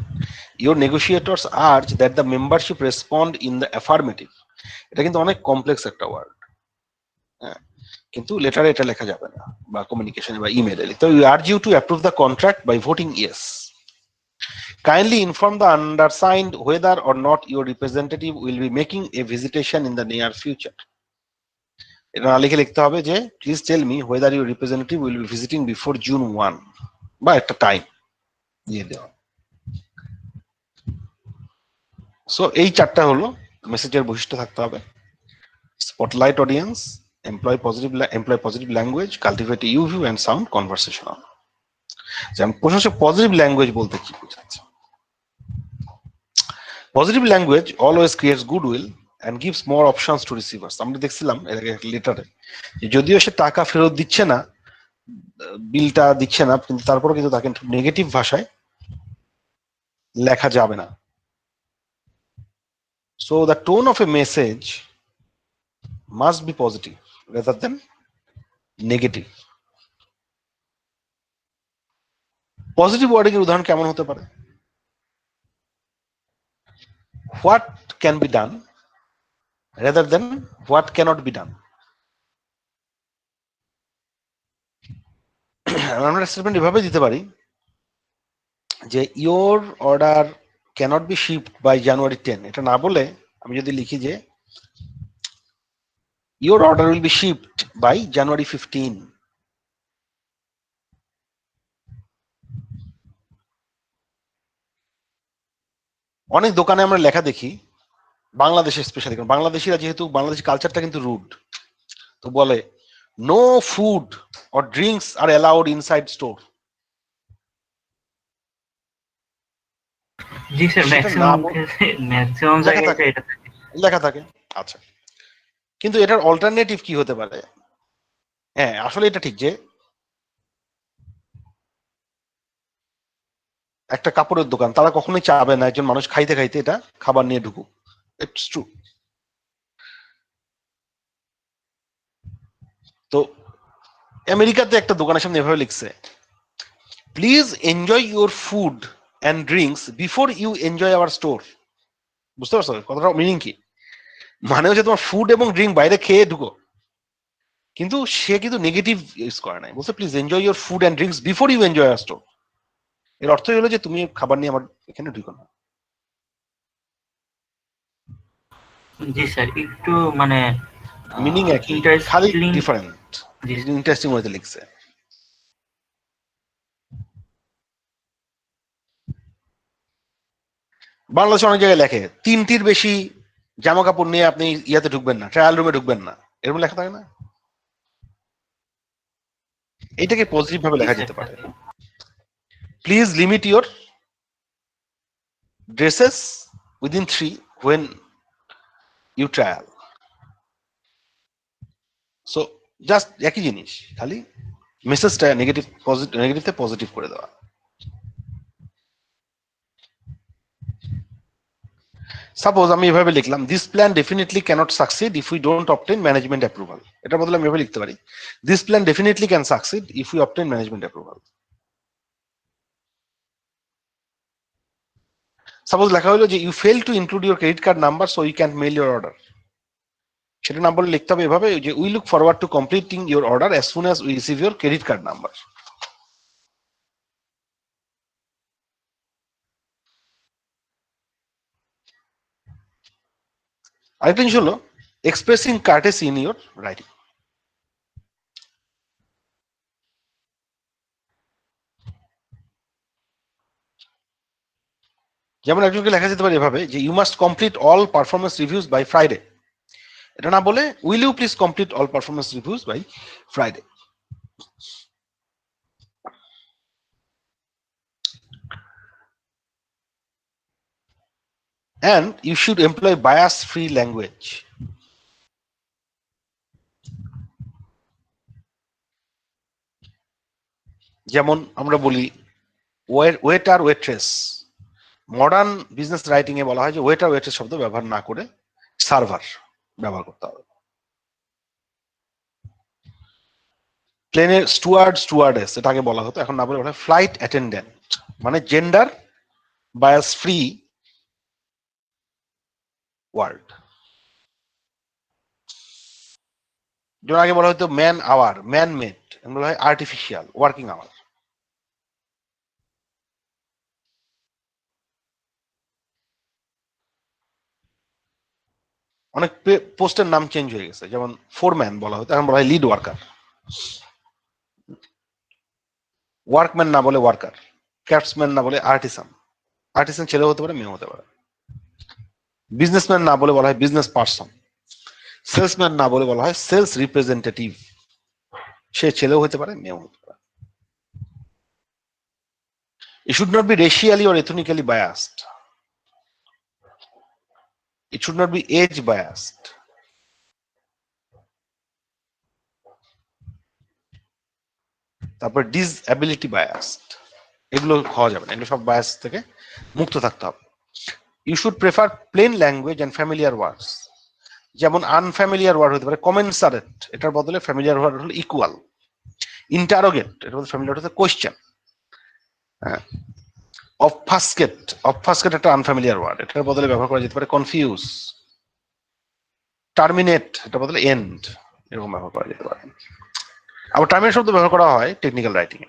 [SPEAKER 1] your negotiators urge that the membership respond in the affirmative. এটা কিন্তু অনেক কমপ্লেক্স একটা ওয়ার্ড, হ্যাঁ, কিন্তু লেটারে এটা লেখা যাবে না, বা কমিউনিকেশনে বা ইমেলে লিখতে হবে। We urge you to approve the contract by voting yes. Kindly inform the undersigned whether or not your representative will be making a visitation in the near future. এটা না লিখে লিখতে হবে যে please tell me whether your representative will be visiting before June 1, বা একটা time দিয়ে দেওয়া। সো এই চারটা হলো মেসেজের বৈশিষ্ট্য থাকতে হবে: spotlight audience, employ positive language, cultivate you view and sound conversational. যেমন প্রশ্ন হচ্ছে পজিটিভ ল্যাঙ্গুয়েজ বলতে কি বোঝাচ্ছে? Positive language always creates goodwill and gives more options to receivers. আমরা দেখছিলাম এর আগে একটা লেটারে, যদিও সে টাকা ফেরত দিচ্ছে না, বিলটা দিচ্ছে না, কিন্তু তারপরে কিন্তু তাকে নেগেটিভ ভাষায় লেখা যাবে না। So the tone of a message must be positive rather than negative. Positive wording এর উদাহরণ কেমন হতে পারে? What can be done rather than what cannot be done. আমরা স্টেটমেন্ট এভাবে দিতে পারি যে your order cannot be shipped by January 10। এটা না বলে আমি যদি লিখি যে your order will be shipped by January 15। অনেক দোকানে আমরা লেখা দেখি, বাংলাদেশে স্পেশালি, কারণ বাংলাদেশিরা যেহেতু, বাংলাদেশি কালচারটা কিন্তু রুড, তো বলে no food or drinks are allowed inside store.
[SPEAKER 3] জি স্যার,
[SPEAKER 1] সেটা না
[SPEAKER 3] ম্যাক্সিমাম
[SPEAKER 1] লেখা
[SPEAKER 3] জায়গায়
[SPEAKER 1] থাকে,
[SPEAKER 3] এটা থাকে।
[SPEAKER 1] লেখা থাকে। আচ্ছা, কিন্তু এটার অল্টারনেটিভ কি হতে পারে? হ্যাঁ, আসলে এটা ঠিক যে একটা কাপড়ের দোকান, তারা কখনোই চাবে না একজন মানুষ খাইতে খাইতে এটা খাবার নিয়ে ঢুকুক। It's true. তো আমেরিকাতে একটা দোকানের সামনে এভাবে লিখছে, please enjoy your food and drinks before you enjoy our store. বুঝতে পারছো কথাটা মিনিং কি? মানে হচ্ছে তোমার ফুড এবং ড্রিঙ্ক বাইরে খেয়ে ঢুকো, কিন্তু সে কিন্তু নেগেটিভ ইউজ করে নাই, বলছে please enjoy your food and drinks before you enjoy our store. এর অর্থই হলো যে তুমি খাবার নিয়ে আমার এখানে ঢুকো না।
[SPEAKER 3] জি স্যার, একটু মানে
[SPEAKER 1] মিনিং একই, খালি
[SPEAKER 3] ইন্টারেস্টিং।
[SPEAKER 1] ডিফারেন্ট,
[SPEAKER 3] জি
[SPEAKER 1] ইন্টারেস্টিং ওয়েতে লিখছে। বাংলাদেশে অনেক জায়গায় লেখে 3টির বেশি জামা কাপড় নিয়ে আপনি ইয়াতে ঢুকবেন না, ট্রায়াল রুমে ঢুকবেন না, এরকম লেখা থাকে না? এইটাকে পজিটিভ ভাবে
[SPEAKER 3] জি
[SPEAKER 1] লেখা
[SPEAKER 3] স্যার
[SPEAKER 1] যেতে পারে,
[SPEAKER 3] থাকে।
[SPEAKER 1] Please limit your dresses within 3 when you trial. So just একই জিনিস, খালি মেসেজটা নেগেটিভতে পজিটিভ করে দেওয়া। সাপোজ আমি এভাবে লিখলাম, this plan definitely can't succeed if we don't obtain management approval. এটার বদলে আমি এভাবে লিখতে পারি, this plan definitely can succeed if we obtain management approval. Suppose লেখা হলো যে you fail to include your credit card number so you can mail your order. সেটা না বলে লিখতে হবে এভাবে যে we look forward to completing your order as soon as we receive your credit card number. আরেকটা জিনিস হলো expressing courtesy in your writing. যেমন একজনকে লেখা যেতে পারে এভাবে যে you must complete all performance reviews by Friday, এটা না বলে will you please complete all performance reviews by Friday. And you should employ bias-free language. যেমন আমরা বলি waiter waitress, modern business writing এ বলা হয় যে ওয়েটার ওয়েট্রেস শব্দ ব্যবহার না করে সার্ভার ব্যবহার করতে হবে। প্লেনের স্টুয়ার্ড স্টুয়ার্ডেস এটা আগে বলা হতো, এখন না বলে বলা হয় ফ্লাইট অ্যাটেন্ডেন্ট, মানে জেন্ডার বায়াস ফ্রি ওয়ার্ড। যেমন আগে বলা হতো ম্যান আওয়ার, ম্যান মেড, বলা হয় আর্টিফিশিয়াল ওয়ার্কিং আওয়ার। অনেক পোস্টের নাম চেঞ্জ হয়ে গেছে, যেমন ফোরম্যান বলা হতো এখন বলা হয় লিড ওয়ার্কার, ওয়ার্কম্যান না বলে ওয়ার্কার, ক্রাফটসম্যান না বলে আর্টিসান, আর্টিসান ছেলে হতে পারে মেয়ে হতে পারে, বিজনেসম্যান না বলে বলা হয় বিজনেস পার্সন, সেলসম্যান না বলে বলা হয় সেলস রিপ্রেজেন্টেটিভ, সে ছেলেও হতে পারে মেয়েও হতে পারে। It should not be racially or ethnically biased. It should not be age biased. তারপর disability biased, এগুলো হওয়া যাবে না, এগুলো সব বায়াস থেকে মুক্ত থাকতে হবে। You should prefer plain language and familiar words. যেমন আনফ্যামিলিয়ার ওয়ার্ড হতে পারে কমেন্সারেট, এটার বদলে ফ্যামিলিয়ার ওয়ার্ড হলো ইকুয়াল। ইন্টারোগেট, এটার বদলে ফ্যামিলিয়ার হচ্ছে কোয়েশ্চেন। হ্যাঁ, অবফাস্কেট, অবফাস্কেট একটা আনফ্যামিলিয়ার ওয়ার্ড, এটার বদলে ব্যবহার করা যেতে পারে কনফিউজ। টার্মিনেট, এটা বদলে এন্ড, এরকম ব্যবহার করা যেতে পারে। আবার টার্মিনেট শব্দ ব্যবহার করা হয় টেকনিক্যাল রাইটিং এ।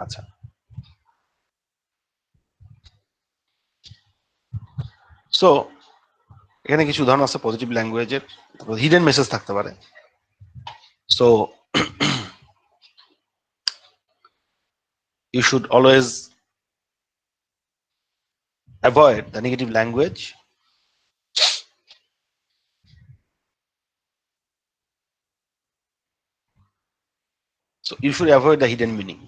[SPEAKER 1] আচ্ছা, সো এখানে কিছু উদাহরণ আছে পজিটিভ ল্যাঙ্গুয়েজের, হিডেন মেসেজ থাকতে পারে। So you should always avoid the negative language. So you should avoid the hidden meaning.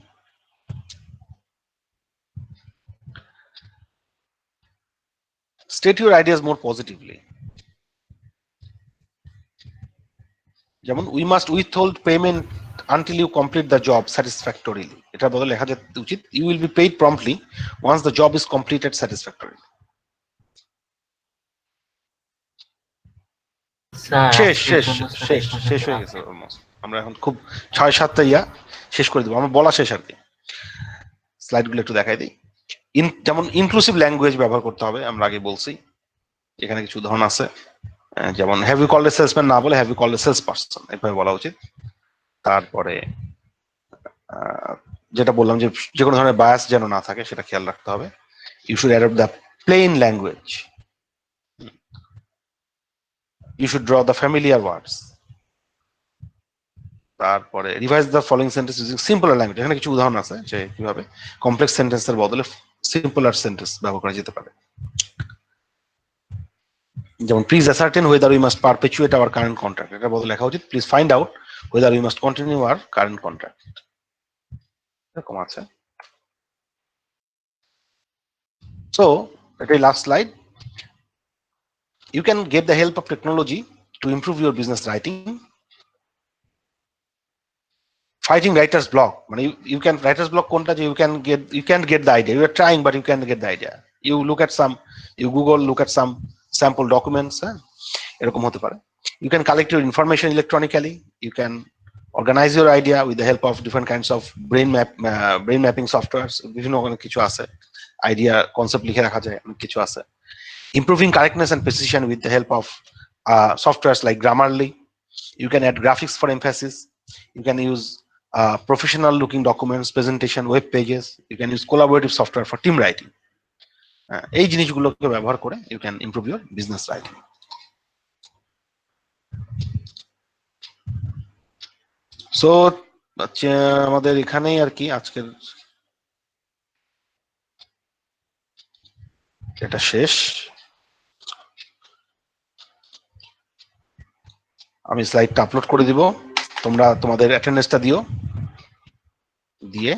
[SPEAKER 1] State your ideas more positively. যেমন we must withhold payment until you complete the job satisfactorily, এটার বদলে লেখা যেতে উচিত you will be paid promptly once the job is completed satisfactorily.
[SPEAKER 3] Sir
[SPEAKER 1] শেষ
[SPEAKER 3] আজকের
[SPEAKER 1] শেষ
[SPEAKER 3] জন্য স্যার
[SPEAKER 1] শেষ
[SPEAKER 3] এই
[SPEAKER 1] শেষ
[SPEAKER 3] পর্যন্ত
[SPEAKER 1] হয়ে গেছে অলমোস্ট, আমরা এখন খুব 6-7টা শেষ করে দেবো, আমার বলা শেষ আর কি। স্লাইডগুলো একটু দেখাই দিই। যেমন ইনক্লুসিভ ল্যাঙ্গুয়েজ ব্যবহার করতে হবে, আমরা আগে বলছি, এখানে কিছু উদাহরণ আছে। যেমন have you called a salesman না বলে have you called a sales person, এভাবে বলা উচিত। তারপরে যেটা বললাম যে যে কোনো ধরনের বায়াস যেন না থাকে সেটা খেয়াল রাখতে হবে। You should adopt the plain language, you should draw the familiar words. তারপরে revise the following sentence using simpler language, এখানে কিছু উদাহরণ আছে যে কিভাবে কমপ্লেক্স সেন্টেন্সের বদলে সিম্পলার সেন্টেন্স ব্যবহার করা যেতে পারে। যেমন please ascertain whether we must perpetuate our current contract, এটা বদলে লেখা উচিত please find out whether we must continue our current contract, এরকম আছে। সো এটাই last slide. You can get the help of technology to improve your business writing. Fighting writer's block, মানে you can writer's block কোনটা, যে you can't get the idea, you are trying but you can't get the idea, you look at some, you google look at some sample documents, এরকম হতে পারে। You can collect your information electronically, you can organize your idea with the help of different kinds of brain mapping softwares, বিভিন্ন অনেক কিছু আছে, idea concept লিখে রাখা যায়, অনেক কিছু আছে। Improving correctness and precision with the help of softwares like Grammarly. You can add graphics for emphasis. You can use professional looking documents, presentation, web pages. You can use collaborative software for team writing. এই জিনিসগুলোকে ব্যবহার করে you can improve your business writing. So আমাদের এখানেই আর কি আজকের এটা শেষ। আমি স্লাইডটা আপলোড করে দিব, তোমরা তোমাদের অ্যাটেন্ডেন্সটা দিও, দিয়ে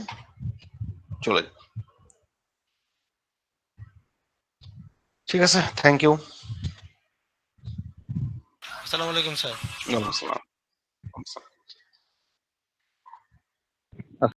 [SPEAKER 1] চলে যাও। ঠিক আছে, থ্যাংক ইউ।
[SPEAKER 4] আসসালামু আলাইকুম স্যার।
[SPEAKER 1] নমস্কার।